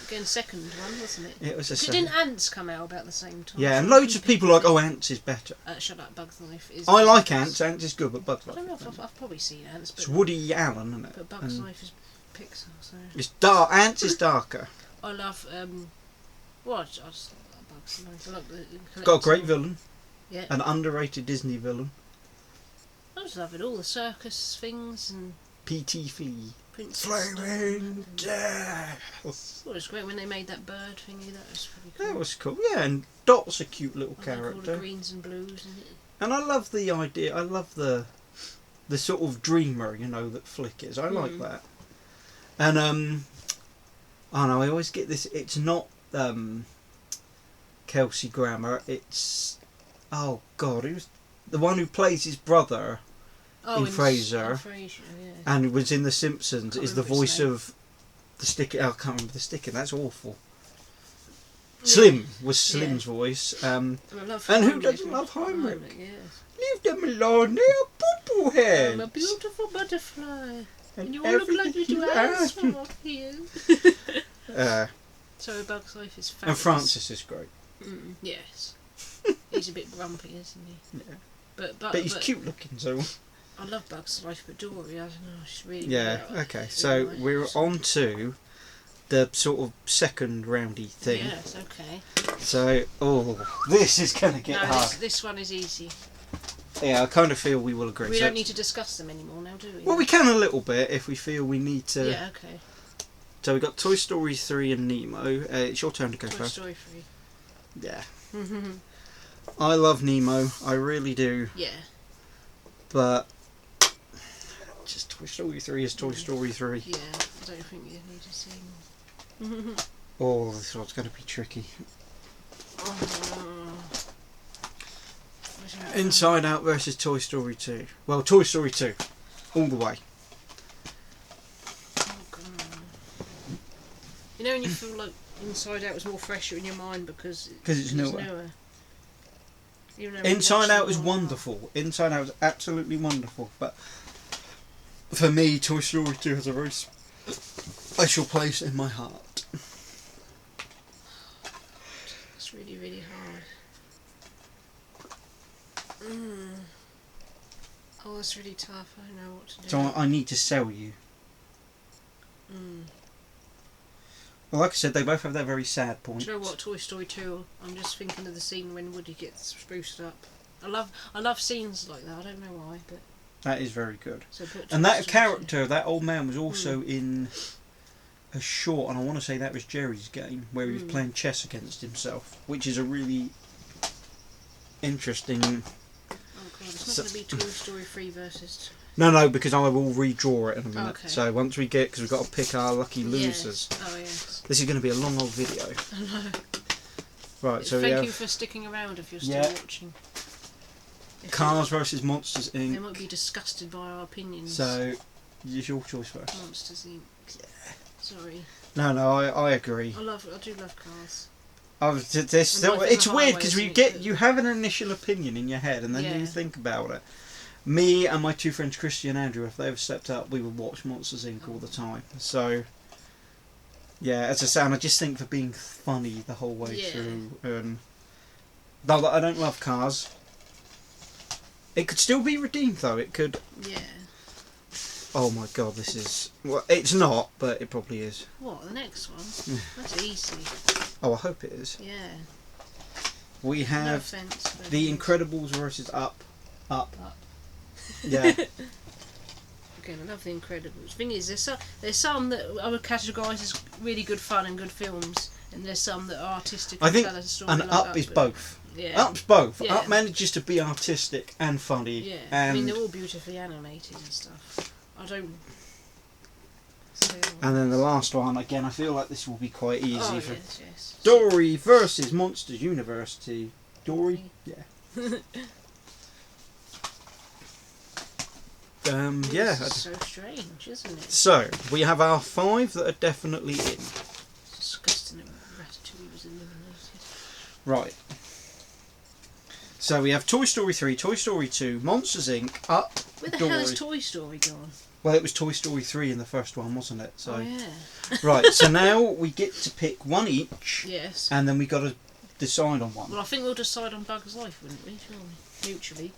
Again, second one, wasn't it? It was a Didn't second. Ants come out about the same time? Yeah, and Sure, loads of people are like, oh, Ants is better. Shut up, Bug's Life is. I like Ants. Ants is good, but Bug's I Life. don't know is if better. I've probably seen Ants, It's but Woody Allen, isn't it? but Bug's And Life is Pixar, so it's dark. Ants is darker. I love. Well, I just like Bug's Life. I like the Got a great collectible- villain. Yeah, An underrated Disney villain. I was loving all the circus things and P.T. Fee. Princess. Flaming stuff. Death. Well, it was great when they made that bird thingy. That was pretty cool. That was cool. Yeah, and Dot's a cute little I like all the character. greens and blues in it. And I love the idea. I love the sort of dreamer, you know, that Flick is. I like that. And I don't know. I always get this. It's not Kelsey Grammer. It's who's the one who plays his brother in Frasier, yeah. and was in The Simpsons. Can't Is the remember his voice name. of the sticker. I can't remember the sticker. That's awful. Yeah. Slim was Slim's voice. And, I love And who Heinrich. doesn't love Heinrich? Yes. Leave them alone. They're poo-poo heads. I'm a beautiful butterfly. And you all look everything like little you ask me. assholes here. So Bug's Life is fabulous. and Francis is great. Yes. He's a bit grumpy, isn't he? Yeah. But But he's cute looking, so I love Bug's Life, but Dory, I don't know, she's really... yeah. really Okay, really so nice. we're on to the sort of second roundy thing. Yes, okay. So this is gonna get No, hard. this one is easy. Yeah, I kind of feel we will agree. We So don't need to discuss them anymore now, do we? well, we can a little bit if we feel we need to. Yeah, okay. So we got Toy Story 3 and Nemo. It's your turn to go Toy first. Story 3. Yeah. I love Nemo. I really do. Yeah. But just Toy Story 3 is Toy Story 3. Yeah, I don't think you need to see more. Oh, this one's going to be tricky. Inside Out versus Toy Story 2. Well, Toy Story 2. All the way. Oh, God. You know when you feel like Inside Out was more fresher in your mind because It's newer. Even though we Inside watched Out it is all the while. wonderful. Inside Out is absolutely wonderful. But for me, Toy Story 2 has a very special place in my heart. It's really, really hard. Oh, it's really tough. I don't know what to do. So I need to sell you. Well, like I said, they both have their very sad Do points. you know what? Toy Story 2, I'm just thinking of the scene when Woody gets spruced up. I love scenes like that. I don't know why, but That is very good. so put And Toy that Story character, that old man, was also in a short, and I want to say that was Jerry's Game, where he was playing chess against himself, which is a really interesting... 2. Oh god, it's not going to be Toy Story 3 versus... No, because I will redraw it in a minute. Okay. So once we get, because we've got to pick our lucky losers. Yes. Oh yes. This is going to be a long old video. I know. Right, so Thank you for sticking around if you're still watching. Cars versus Monsters They Inc. might be disgusted by our opinions. So, use your choice first. Monsters Inc. Yeah. Sorry. No, I agree. I do love cars. It's weird because you have an initial opinion in your head and then you think about it. Me and my two friends, Christy and Andrew, if they ever stepped up, we would watch Monsters Inc. all the time. So, yeah, as I say, and I just think for being funny the whole way through. And though I don't love cars, it could still be redeemed though. It could. Yeah. Oh my god, this is... Well, it's not, but it probably is. What, the next one? That's easy. Oh, I hope it is. Yeah. We have No offence, but The Incredibles versus Up. Yeah. Again, I love The Incredibles. Thing is, there's some that I would categorise as really good fun and good films, and there's some that are artistic. I think tell a story and like Up is both. Yeah. Up's both. Yeah. Up manages to be artistic and funny. Yeah. And I mean, they're all beautifully animated and stuff. I don't. And then the last one, again, I feel like this will be quite easy. Oh, for yes. Dory versus Monsters University. Dory? Yeah. Yeah. This is so strange, isn't it? So, we have our 5 that are definitely in. It's disgusting that Ratatouille was eliminated. Right. So we have Toy Story 3, Toy Story 2, Monsters Inc., Up, Where the Dory. hell has Toy Story gone? Well, it was Toy Story 3 in the first one, wasn't it? So. Oh, yeah. Right, so now we get to pick one each. Yes. And then we got to decide on one. Well, I think we'll decide on Bug's Life, wouldn't we? Mutually.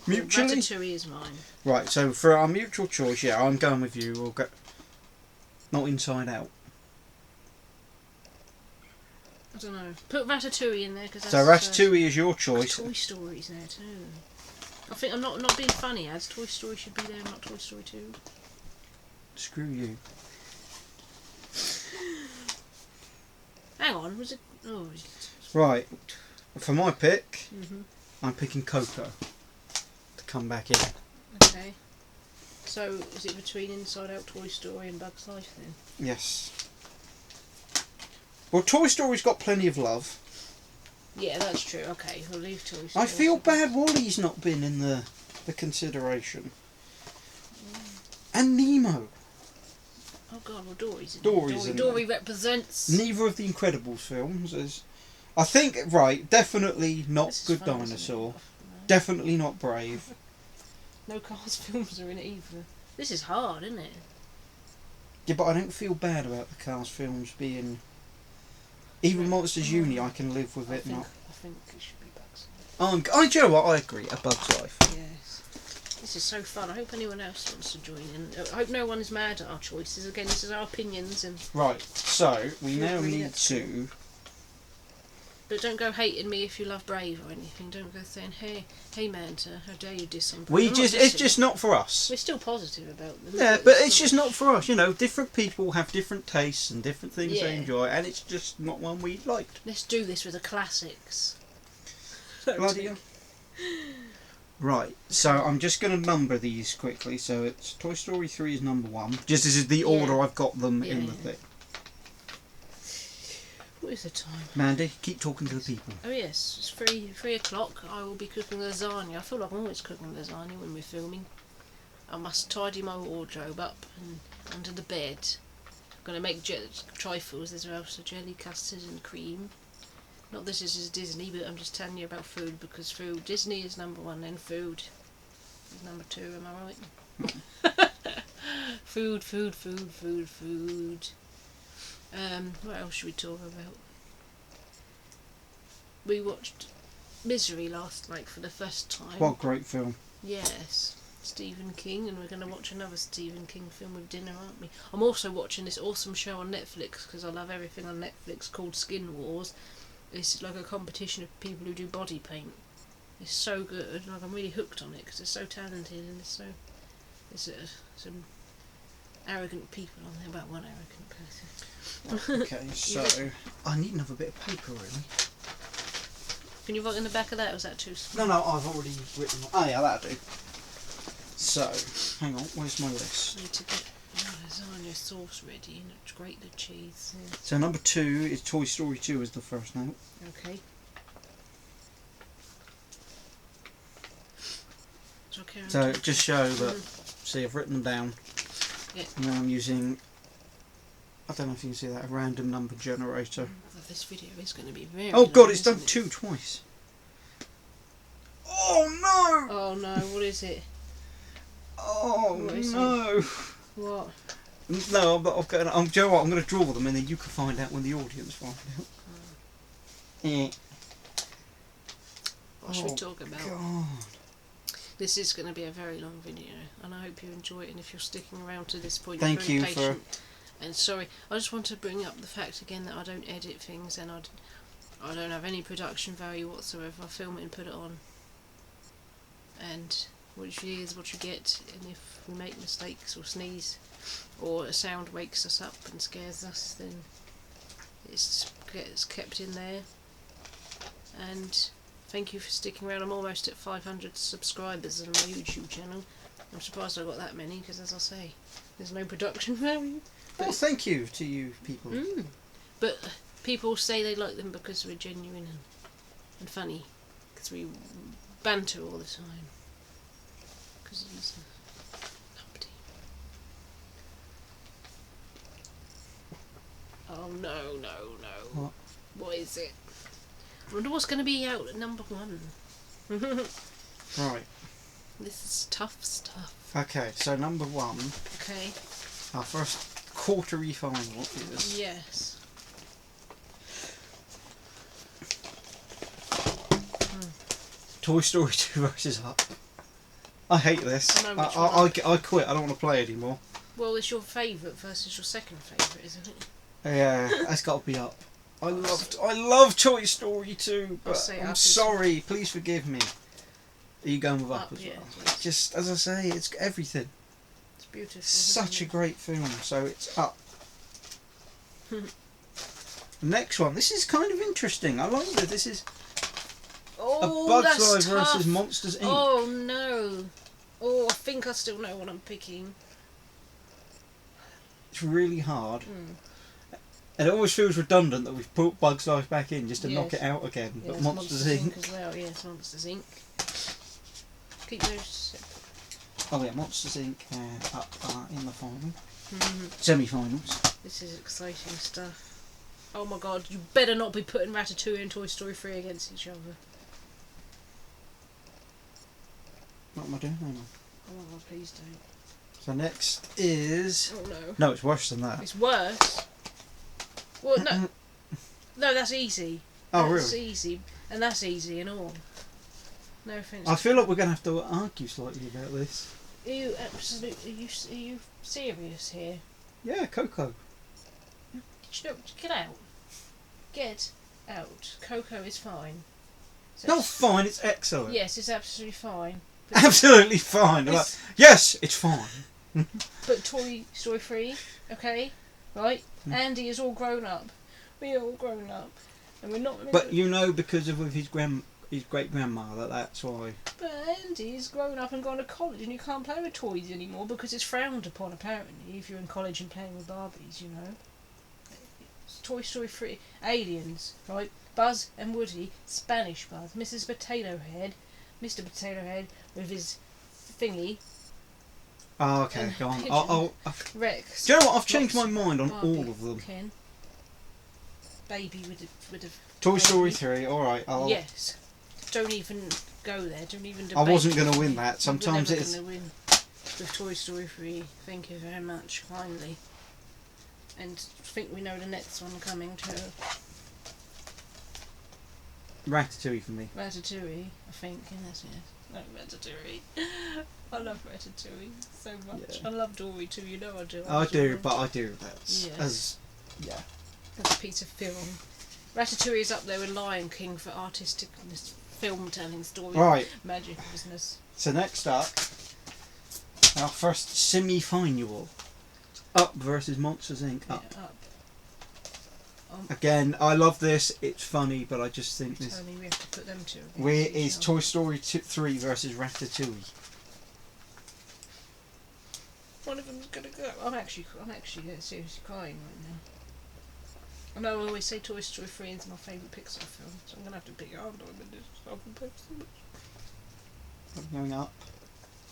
Mutually? Ratatouille is mine. Right, so for our mutual choice, yeah, I'm going with you. We'll go. Not Inside Out. I don't know. Put Ratatouille in there because that's. So Ratatouille is your choice. Toy Story's there too. I think I'm not being funny, as Toy Story should be there, not Toy Story 2. Screw you. Hang on, was it? Oh. Right, for my pick, Mhm. I'm picking Coco to come back in. Okay. So is it between Inside Out, Toy Story, and Bug's Life then? Yes. Well, Toy Story's got plenty of love. Yeah, that's true. Okay, we'll leave Toy Story. I feel bad Wally's not been in the consideration. And Nemo. Oh god, well Dory's in Dory's there. in Dory represents. Neither of the Incredibles films is... I think, right, definitely not This is Good fun, isn't Dinosaur. it? No. Definitely not Brave. No Cars films are in it either. This is hard, isn't it? Yeah, but I don't feel bad about the Cars films being... Even Monsters Uni, I can live with I it think, not... I think it should be Bug's Life. Do you know what? I agree. A Bug's Life. Yes. This is so fun. I hope anyone else wants to join in. I hope no one is mad at our choices. Again, this is our opinions, and Right, so we Feel now free need to... but don't go hating me if you love Brave or anything. Don't go saying, hey Manta, how dare you diss on Brave. It's just not for us. We're still positive about them. Yeah, but it's just not for us. You know, different people have different tastes and different things they Yeah. enjoy, and it's just not one we liked. Let's do this with the classics. Bloody hell. Right, so I'm just going to number these quickly. So it's Toy Story 3 is number 1. Just this is the order I've got them in the thing. What is the time? Mandy, keep talking to the people. Oh yes, it's 3 o'clock. I will be cooking lasagna. I feel like I'm always cooking lasagna when we're filming. I must tidy my wardrobe up and under the bed. I'm going to make trifles as well, so jelly, custard and cream. Not that this is Disney, but I'm just telling you about food because food. Disney is number 1, then food is number 2, am I right? Food. What else should we talk about? We watched Misery last night for the first time. What a great film. Yes, Stephen King, and we're going to watch another Stephen King film with dinner, aren't we? I'm also watching this awesome show on Netflix because I love everything on Netflix called Skin Wars. It's like a competition of people who do body paint. It's so good, like I'm really hooked on it because they're so talented and there's some arrogant people on there. Well, one arrogant person. Okay, so I need another bit of paper, really. Can you write in the back of that, or was that too small? No, I've already written. Oh yeah, that'll do. So, hang on, where's my list? I need to get. Oh, lasagna sauce ready and grate the cheese. Yeah. So number 2 is Toy Story 2 as the first note. Okay. So just show that. See, I've written them down. Yeah. And I'm using, I don't know if you can see that, a random number generator. This video is going to be very Oh god, long, it's done isn't it? 2 twice. Oh no! Oh no, what is it? Oh What is no! What? No, but do you know what? I'm going to draw them and then you can find out when the audience find out. What should we talk about? God. This is going to be a very long video, and I hope you enjoy it. And if you're sticking around to this point, Thank you're you very patient. And sorry, I just want to bring up the fact again that I don't edit things, and I don't have any production value whatsoever. I film it and put it on, and what you hear is what you get. And if we make mistakes or sneeze, or a sound wakes us up and scares us, then it's kept in there. And thank you for sticking around. I'm almost at 500 subscribers on my YouTube channel. I'm surprised I got that many because, as I say, there's no production value. Well, thank you to you people. But people say they like them because we're genuine and funny. Because we banter all the time. Because he's numpty. Oh no, no, no. What? What is it? I wonder what's going to be out at number 1. Right. This is tough stuff. Okay, so number 1, Okay. our first quarterly final is... Yes. Toy Story 2 versus Up. I hate this. I know which one. I quit. I don't want to play anymore. Well, it's your favourite versus your second favourite, isn't it? Yeah, that's got to be Up. I love Toy Story 2, I'll but say I'm Up is- sorry. Please forgive me. Are you going with Up Up, as yeah, well? please. Just as I say, it's everything. It's beautiful. Such a isn't great film, so it's Up. Next one. This is kind of interesting. I like that. This is Oh, A Bug's that's Life tough. versus Monsters Inc. Oh no. Oh, I think I still know what I'm picking. It's really hard. And it always feels redundant that we've put Bug's Life back in just to knock it Yes. out again. Yeah, But it's Monsters Inc. as well. Yes, Monsters Inc. Keep those separate. Oh yeah, Monsters Inc. and Up are in the final. Mhm. Semi-finals. This is exciting stuff. Oh my god, you better not be putting Ratatouille and Toy Story 3 against each other. What am I doing? Hang on. Oh my god, please don't. So next is... Oh no. No, it's worse than that. It's worse. Well, no. No, that's easy. Oh, That's really? easy. And that's easy and all. No offence. I feel like we're going to have to argue slightly about this. Are you absolutely... Are you serious here? Yeah, Coco. Get out. Get out. Coco is fine. So Not fine, it's excellent. yes, it's absolutely fine. But, Absolutely fine. Like, It's- yes, it's fine. but Toy Story 3, okay? Right? Andy is all grown up. We're all grown up. And we're not... But you know, because of his great grandmother, that's why. But Andy's grown up and gone to college, and you can't play with toys anymore because it's frowned upon, apparently, if you're in college and playing with Barbies, you know. It's Toy Story 3, Aliens, right? Buzz and Woody, Spanish Buzz, Mrs. Potato Head, Mr. Potato Head with his thingy, Oh, okay, And go on. pigeon. Rex. Do you know what? I've changed my Lots mind on Barbie, all of them. Ken. Baby with a Toy Story baby. 3, alright. Yes. Don't even go there. Don't even debate. I wasn't going with to win me. that. Sometimes We're it's... never going to win with Toy Story 3. Thank you very much, kindly. And I think we know the next one coming too. Ratatouille for me. Ratatouille, I think. Yes, yes. No, Ratatouille. I love Ratatouille so much. Yeah. I love Dory too. You know I do. I do, adore but I do. That's... Yes. As... Yeah. That's a piece of film. Ratatouille is up there with Lion King for artisticness, film telling, story, Right. magic business. So next up, our first semi-final. Up versus Monsters Inc. Up. Yeah, up. Again, I love this. It's funny, but I just think this... Tony, we have to put them two. against Where each is other. Toy Story 3 versus Ratatouille? One of them's gonna go. I'm actually seriously crying right now. I know I always say Toy Story 3 is my favourite Pixar film, so I'm gonna have to pick it up. I'm going up.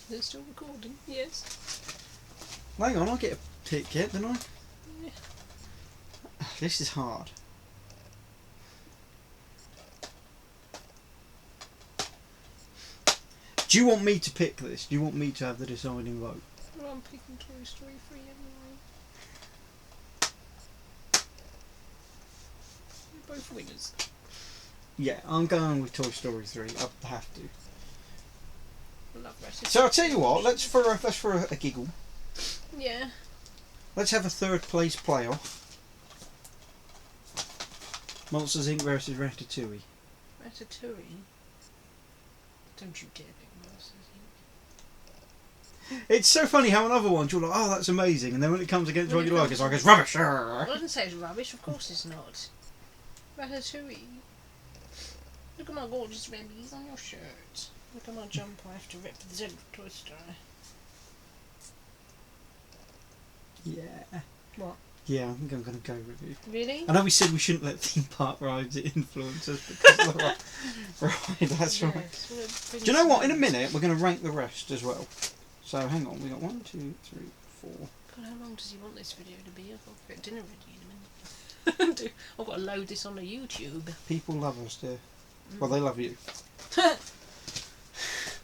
Is it still recording? Yes. Hang on, I get a pick yet, don't I? Yeah. This is hard. Do you want me to pick this? Do you want me to have the deciding vote? Well, I'm picking Toy Story 3 anyway. We're both winners. Yeah, I'm going with Toy Story 3. I have to. I love Ratatouille. So I'll tell you what. Let's for a giggle. Yeah. Let's have a third place playoff. Monsters Inc. versus Ratatouille. Ratatouille? Don't you dare pick Monsters Inc. It's so funny how on other ones you're like, oh, that's amazing, and then when it comes against When what it you like, comes it's like, to- it's rubbish. I didn't say it's rubbish, of course it's not. Ratatouille. Look at my gorgeous rabies on your shirt. Look at my jumper, I have to represent Toy Story. Yeah. What? Yeah, I think I'm going to go with you. Really? I know we said we shouldn't let theme park rides influence us because of the right, that's right. Yes, well, Do you know what? In a minute, we're going to rank the rest as well. So hang on, we got 1, 2, 3, 4. God, how long does he want this video to be? I've got to get dinner ready in a minute. I've got to load this on the YouTube. People love us, dear. Well, they love you.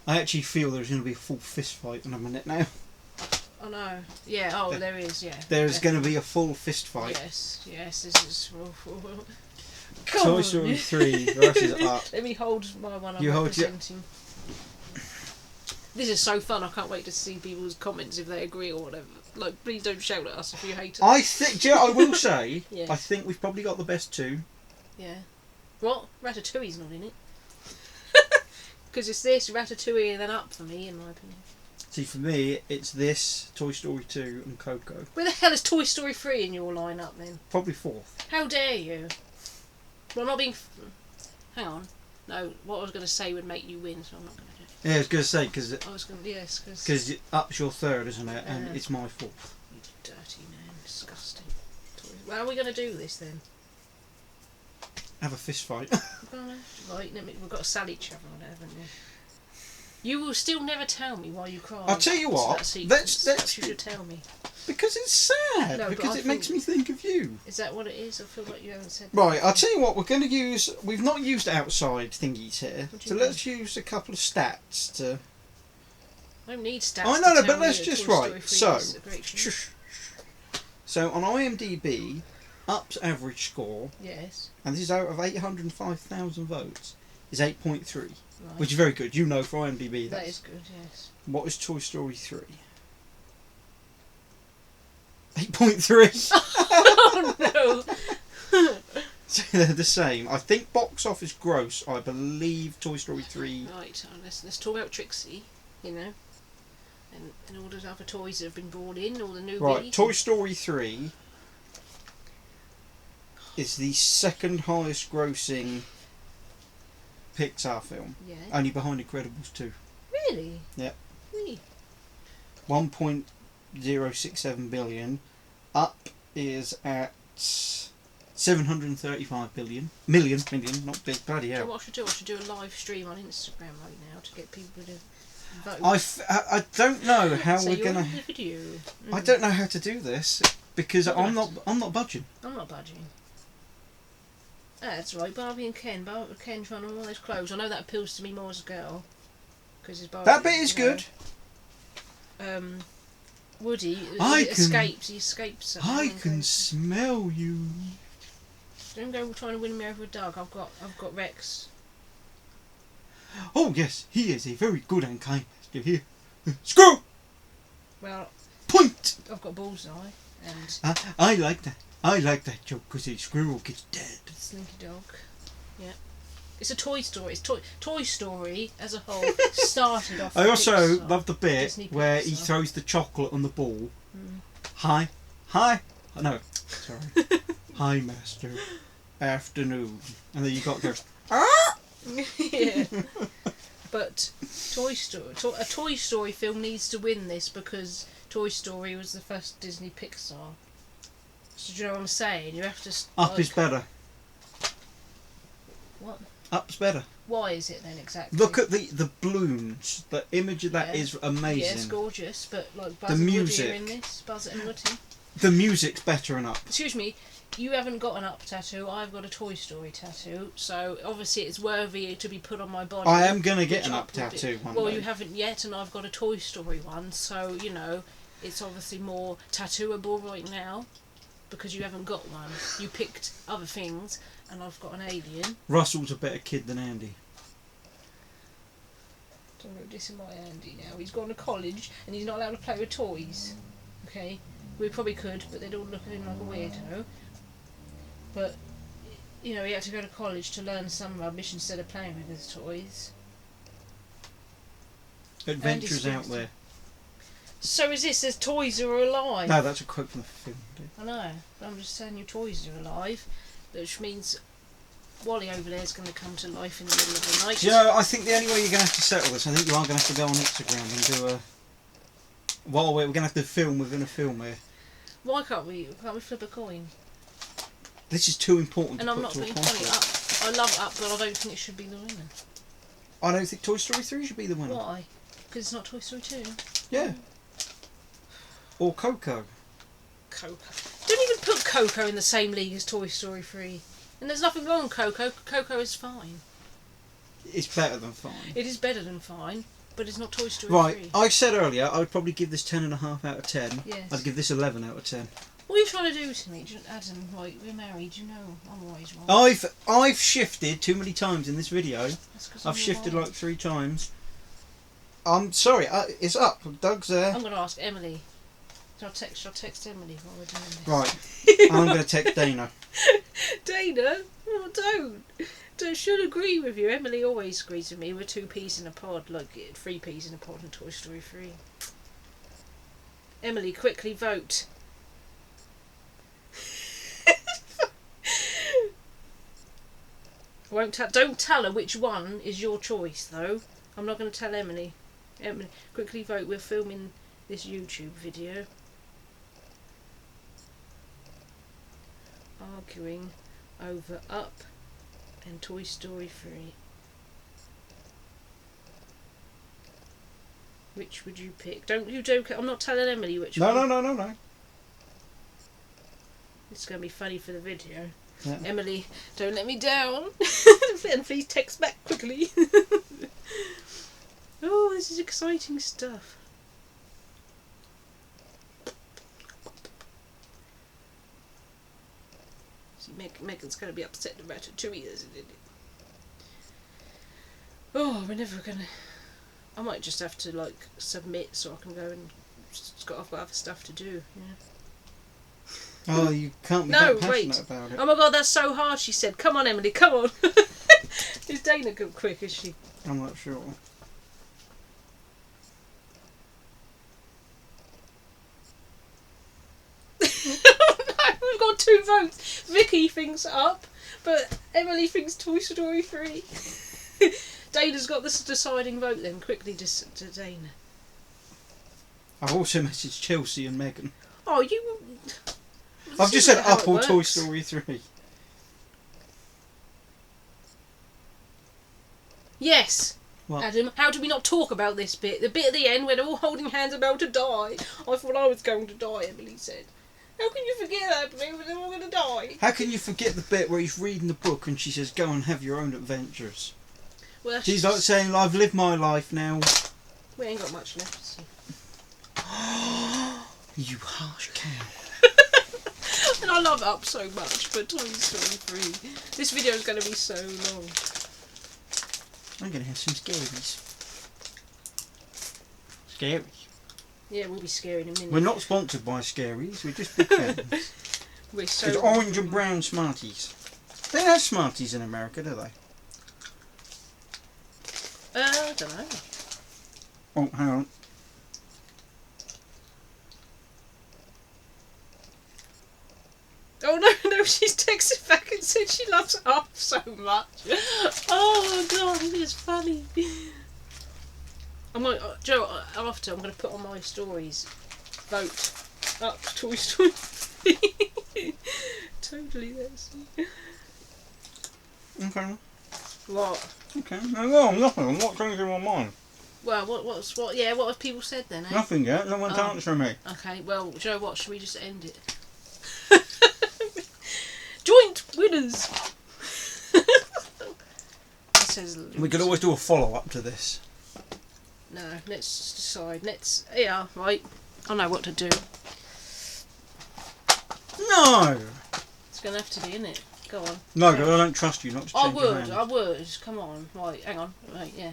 I actually feel there's going to be a full fist fight in a minute now. Oh no. Yeah, oh, there is, yeah. There's going to be a full fist fight. Yes, yes, this is... Come Toy on. Story 3 versus Up. Let me hold my one I'm You hold your- representing. This is so fun, I can't wait to see people's comments if they agree or whatever. Like, please don't shout at us if you hate us. I think, I will say, Yeah. I think we've probably got the best two. Yeah. What? Ratatouille's not in it. Because it's this, Ratatouille, and then Up for me, in my opinion. See, for me, it's this, Toy Story 2 and Coco. Where the hell is Toy Story 3 in your lineup then? Probably fourth. How dare you? Well, I'm not being... Hang on. No, what I was going to say would make you win, so I'm not going to do it. Yeah, I was going to say, because I was going to... Yes, because... Up's your third, isn't it? And Yeah. it's my fourth. You dirty man. Disgusting. Well, how are we going to do this then? Have a fist fight. Right, we've got to sell each other on it, haven't we? You will still never tell me why you cried. I'll tell you what, That's let's- you should tell me. Because it's sad. No, but because I it makes me think- think of you. Is that what it is? I feel like you haven't said. Right, I'll tell you what, we're going to use... We've not used outside thingies here. What do So you mean? let's use a couple of stats to... I don't need stats. Oh, to no, tell but me let's that just Toy Story write. 3 So, is a great film. so on IMDb, Up's average score, Yes. and this is out of 805,000 votes, is 8.3, Right. which is very good. You know, for IMDb, That that's... is good. Yes. What is Toy Story 3? 8.3. Oh no. So they're the same. I think box office gross, I believe Toy Story 3... Right. Let's talk about Trixie. You know. And all the other toys that have been brought in, all the new Right, biddies. Toy Story 3 is the second highest grossing Pixar film. Yeah. Only behind Incredibles 2. Really? Yep. Really? 1.067 billion. Up is at 735 million, not big, bloody Do you know hell. what I should do? I should do a live stream on Instagram right now to get people to vote. I don't know how so we're you're gonna. in the video. I don't know how to do this because You're gonna I'm have not budging. I'm not budging. That's right, Barbie and Ken. Ken trying on all those clothes. I know that appeals to me more as a girl. Because his Barbie. That bit is you know, good. Woody I he can- escapes. He escapes. I can smell you. Don't go trying to win me over a dog. I've got Rex. Oh yes, he is a very good and kind master here. Screw! Well, Point! I've got Bullseye and I like that. I like that joke because a squirrel gets dead. Slinky Dog. Yeah. It's a Toy Story. It's Toy Story as a whole started off. I with also Pixar. love the bit Disney where he Pixar. throws the chocolate on the ball. Mm. Hi. No, sorry. Hi, master. Afternoon. And then you got goes. Yeah. But a Toy Story film needs to win this because Toy Story was the first Disney Pixar. So do you know what I'm saying? You have to... Up is better. What? Up's better. Why is it then exactly? Look at the balloons. The image of that is amazing. Yeah, it's gorgeous, but like Buzz the and music. Woody are in this. Buzz and Woody. The music's better in Up. Excuse me, you haven't got an Up tattoo, I've got a Toy Story tattoo, so obviously it's worthy to be put on my body. I am going to get an Up tattoo one day. Well, you haven't yet, and I've got a Toy Story one, so, you know, it's obviously more tattooable right now, because you haven't got one. You picked other things, and I've got an alien. Russell's a better kid than Andy. Don't know, this is my Andy now. He's gone to college, and he's not allowed to play with toys. Okay? We probably could, but they'd all look at him like a weirdo. But, you know, he had to go to college to learn some rubbish instead of playing with his toys. Adventures out there. So is this, says toys are alive? No, that's a quote from the film. I know, but I'm just telling you toys are alive, which means Wally over there is going to come to life in the middle of the night. Yeah, I think the only way you're going to have to settle this, I think you are going to have to go on Instagram and do a... Well, we're going to have to film within a film here. Why can't we flip a coin? This is too important and to I'm put not to a being funny. conflict. I love Up, but I don't think it should be the winner. I don't think Toy Story 3 should be the winner. Why? Because it's not Toy Story 2. Yeah. Or Coco. Coco. Don't even put Coco in the same league as Toy Story 3. And there's nothing wrong with Coco. Coco is fine. It's better than fine. It is better than fine, but it's not Toy Story Right, 3. I said earlier I would probably give this 10.5 out of 10. Yes. I'd give this 11 out of 10. What are you trying to do to me? Adam, like, we're married, you know I'm always wrong. I've shifted too many times in this video. That's 'cause I've I'm shifted wrong. like 3 times. I'm sorry, it's up. Doug's there. I'm going to ask Emily. Shall I text Emily while we're doing this? Right. I'm going to text Dana. Dana? Oh, don't. Should agree with you. Emily always agrees with me. We're 2 peas in a pod, like 3 peas in a pod in Toy Story 3. Emily, quickly vote. Don't tell her which one is your choice, though. I'm not going to tell Emily. Emily, quickly vote. We're filming this YouTube video. Arguing over Up and Toy Story 3. Which would you pick? Don't you joke. I'm not telling Emily which one. No. It's going to be funny for the video. Yeah. Emily, don't let me down. And please text back quickly. Oh, this is exciting stuff. See, Megan's going to be upset about it 2 years, isn't it? Oh, we're never going to... I might just have to, like, submit so I can go and... I've got other stuff to do, yeah. Oh, you can't be that passionate about it. Oh my god, that's so hard, she said. Come on, Emily, come on. Is Dana good quick, is she? I'm not sure. No, we've got 2 votes. Vicky thinks Up, but Emily thinks Toy Story 3. Dana's got this deciding vote then. Quickly to Dana. I've also messaged Chelsea and Megan. Oh, you... I've just said Up or Toy Story 3. Yes. What? Adam, how did we not talk about this bit? The bit at the end where they're all holding hands about to die. I thought I was going to die, Emily said. How can you forget that, when they're all going to die? How can you forget the bit where he's reading the book and she says, go and have your own adventures? Well, She's like saying, I've lived my life now. We ain't got much left, so. You harsh cow. And I love Up so much, but Toy Story 3. This video is going to be so long. I'm going to have some scaries. Scary. Yeah, we'll be scary in a minute. We're not sponsored by Scaries, we're just big fans. We're so... It's orange and brown Smarties. They don't have Smarties in America, do they? I don't know. Oh, hang on. Oh no, she's texted back and said she loves Up so much. Oh god, this is funny. I'm going, Joe, after I'm going to put on my stories vote. Up Toy Story. Totally this. Okay. What? Okay. No, nothing. I'm not changing my mind. Well, what have people said then, eh? Nothing yet. No one's answering me. Okay, well, do you know what? Should we just end it? Joint winners! We could always do a follow-up to this. No, let's decide. Yeah, right. I know what to do. No! It's going to have to be, innit? Go on. No, because I don't trust you not to change your hand. I would. Come on. Right, hang on. Right, yeah.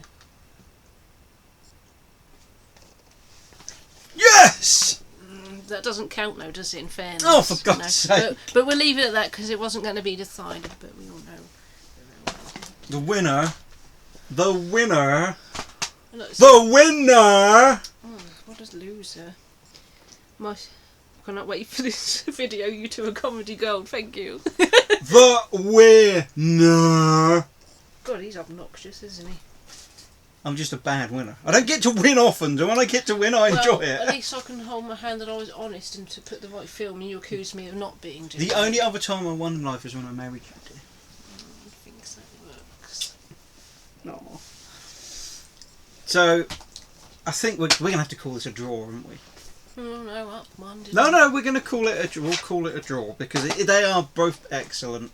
Yes! That doesn't count though, does it, in fairness? Oh, for God's sake. But we'll leave it at that because it wasn't going to be decided, but we all know. The winner... The winner... Look, The winner! Oh, what a loser. I cannot wait for this video. You two are comedy gold. Thank you. The winner! God, he's obnoxious, isn't he? I'm just a bad winner. I don't get to win often, so when I get to win, I enjoy it. At least I can hold my hand that I was honest and to put the right film, and you accused me of not being. The only other time I won in life is when I married you, dear. I think that works. No. So, I think we're going to have to call this a draw, aren't we? Oh, no, up one. No, we're going to call it a draw. We'll call it a draw because they are both excellent.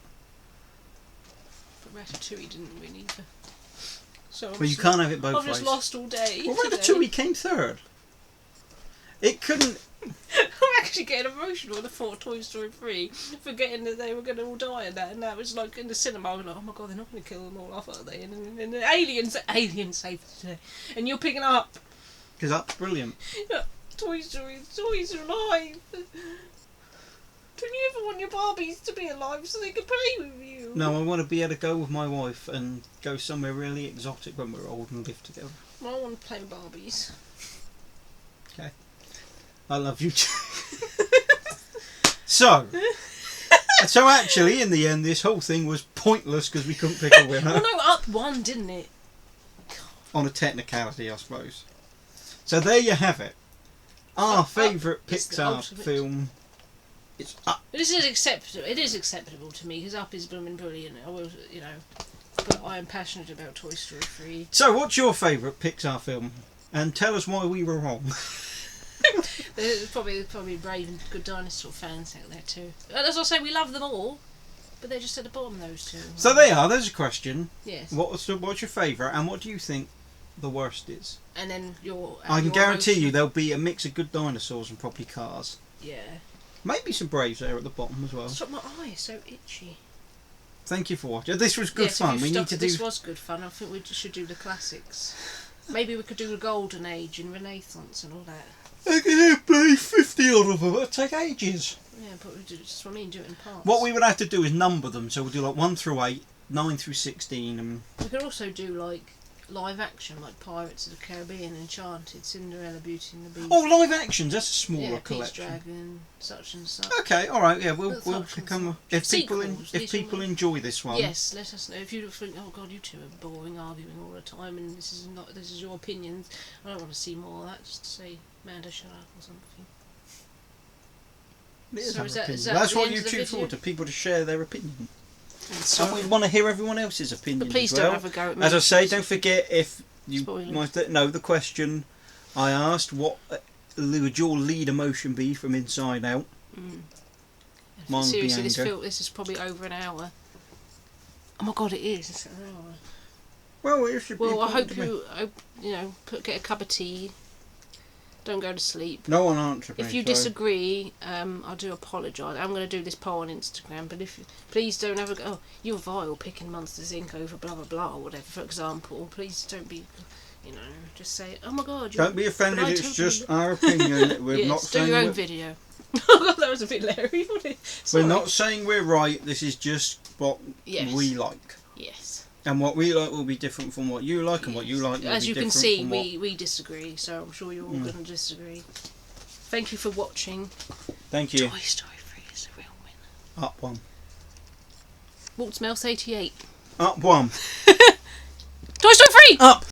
But Ratatouille didn't win either. So Well, you can't have it both I've ways. just lost all day. Well, today. Ratatouille came third. It couldn't... I'm actually getting emotional at the thought of Toy Story 3, forgetting that they were going to all die in that, and that was like in the cinema. I was like, oh my god, they're not going to kill them all off, are they? And the aliens saved today, and you're picking up. Because that's brilliant. Toy Story, toys are alive. Don't you ever want your Barbies to be alive so they can play with you? No, I want to be able to go with my wife and go somewhere really exotic when we're old and live together. Well, I want to play with Barbies. Okay. I love you too. So actually, in the end, this whole thing was pointless because we couldn't pick a winner. Well, no, up one, didn't it? On a technicality, I suppose. So there you have it. Our favourite It's the Pixar ultimate. film. It's Up. This is acceptable. It is acceptable to me because Up is blooming brilliant. I will, but I am passionate about Toy Story 3. So, what's your favourite Pixar film? And tell us why we were wrong. There's probably brave and good dinosaur fans out there too. As I say, we love them all, but they're just at the bottom, those two. So they are. There's a question. Yes. What's your favourite, and what do you think the worst is? And then I can guarantee you there'll be a mix of good dinosaurs and probably cars. Yeah. Maybe some Braves there at the bottom as well. Stop, my eye is so itchy. Thank you for watching. This was good fun. We need to do. This was good fun. I think we should do the classics. Maybe we could do the Golden Age and Renaissance and all that. I could play 50 odd of them. It'd take ages. Yeah, but we do just what I mean, do it in parts. What we would have to do is number them. So we'll do like 1 through 8, 9 through 16, and We could also do like live action, like Pirates of the Caribbean, Enchanted, Cinderella, Beauty and the Beast. oh, live actions. That's a smaller yeah, Pete's collection. Dragon, such and such. Okay, all right. Yeah, we'll Such and become such. if people Sequels, if these people are- enjoy this one. Yes, let us know if you think, oh god, you two are boring, arguing all the time, and this is your opinions. I don't want to see more of that. Just to say, Amanda, shut up or something. It is So our is that- opinion. is that That's the what end of the YouTube video? for, to people to share their opinion. So, And we want to hear everyone else's opinion. but please as well. don't have a go at me. As I say, don't forget if you Spoilers. know the question I asked, what would your lead emotion be from Inside Out? Mm. Mine would be Seriously, anger. this is probably over an hour. Oh my god, it is. It's an hour. Well, it should be. Well, I important hope to me. you get a cup of tea. Don't go to sleep. No one answered me. If you so- disagree, I do apologise. I'm going to do this poll on Instagram, but please don't ever go, oh, you're vile picking Monsters Inc. over blah blah blah or whatever, for example. Please don't be, just say, oh my god. Don't be offended. but I It's totally- just our opinion. We're yes, not do saying your own we're, video. Oh god, that was a bit Larry, wasn't it? we're Sorry. not saying we're right. This is just what Yes. we like, Yes. and what we like will be different from what you like, and what you like will As be you can different see, from we disagree, so I'm sure you're all going to disagree. Thank you for watching. Thank you. Toy Story 3 is a real winner. Up one. Waltz Mouse 88. Up one. Toy Story 3! Up.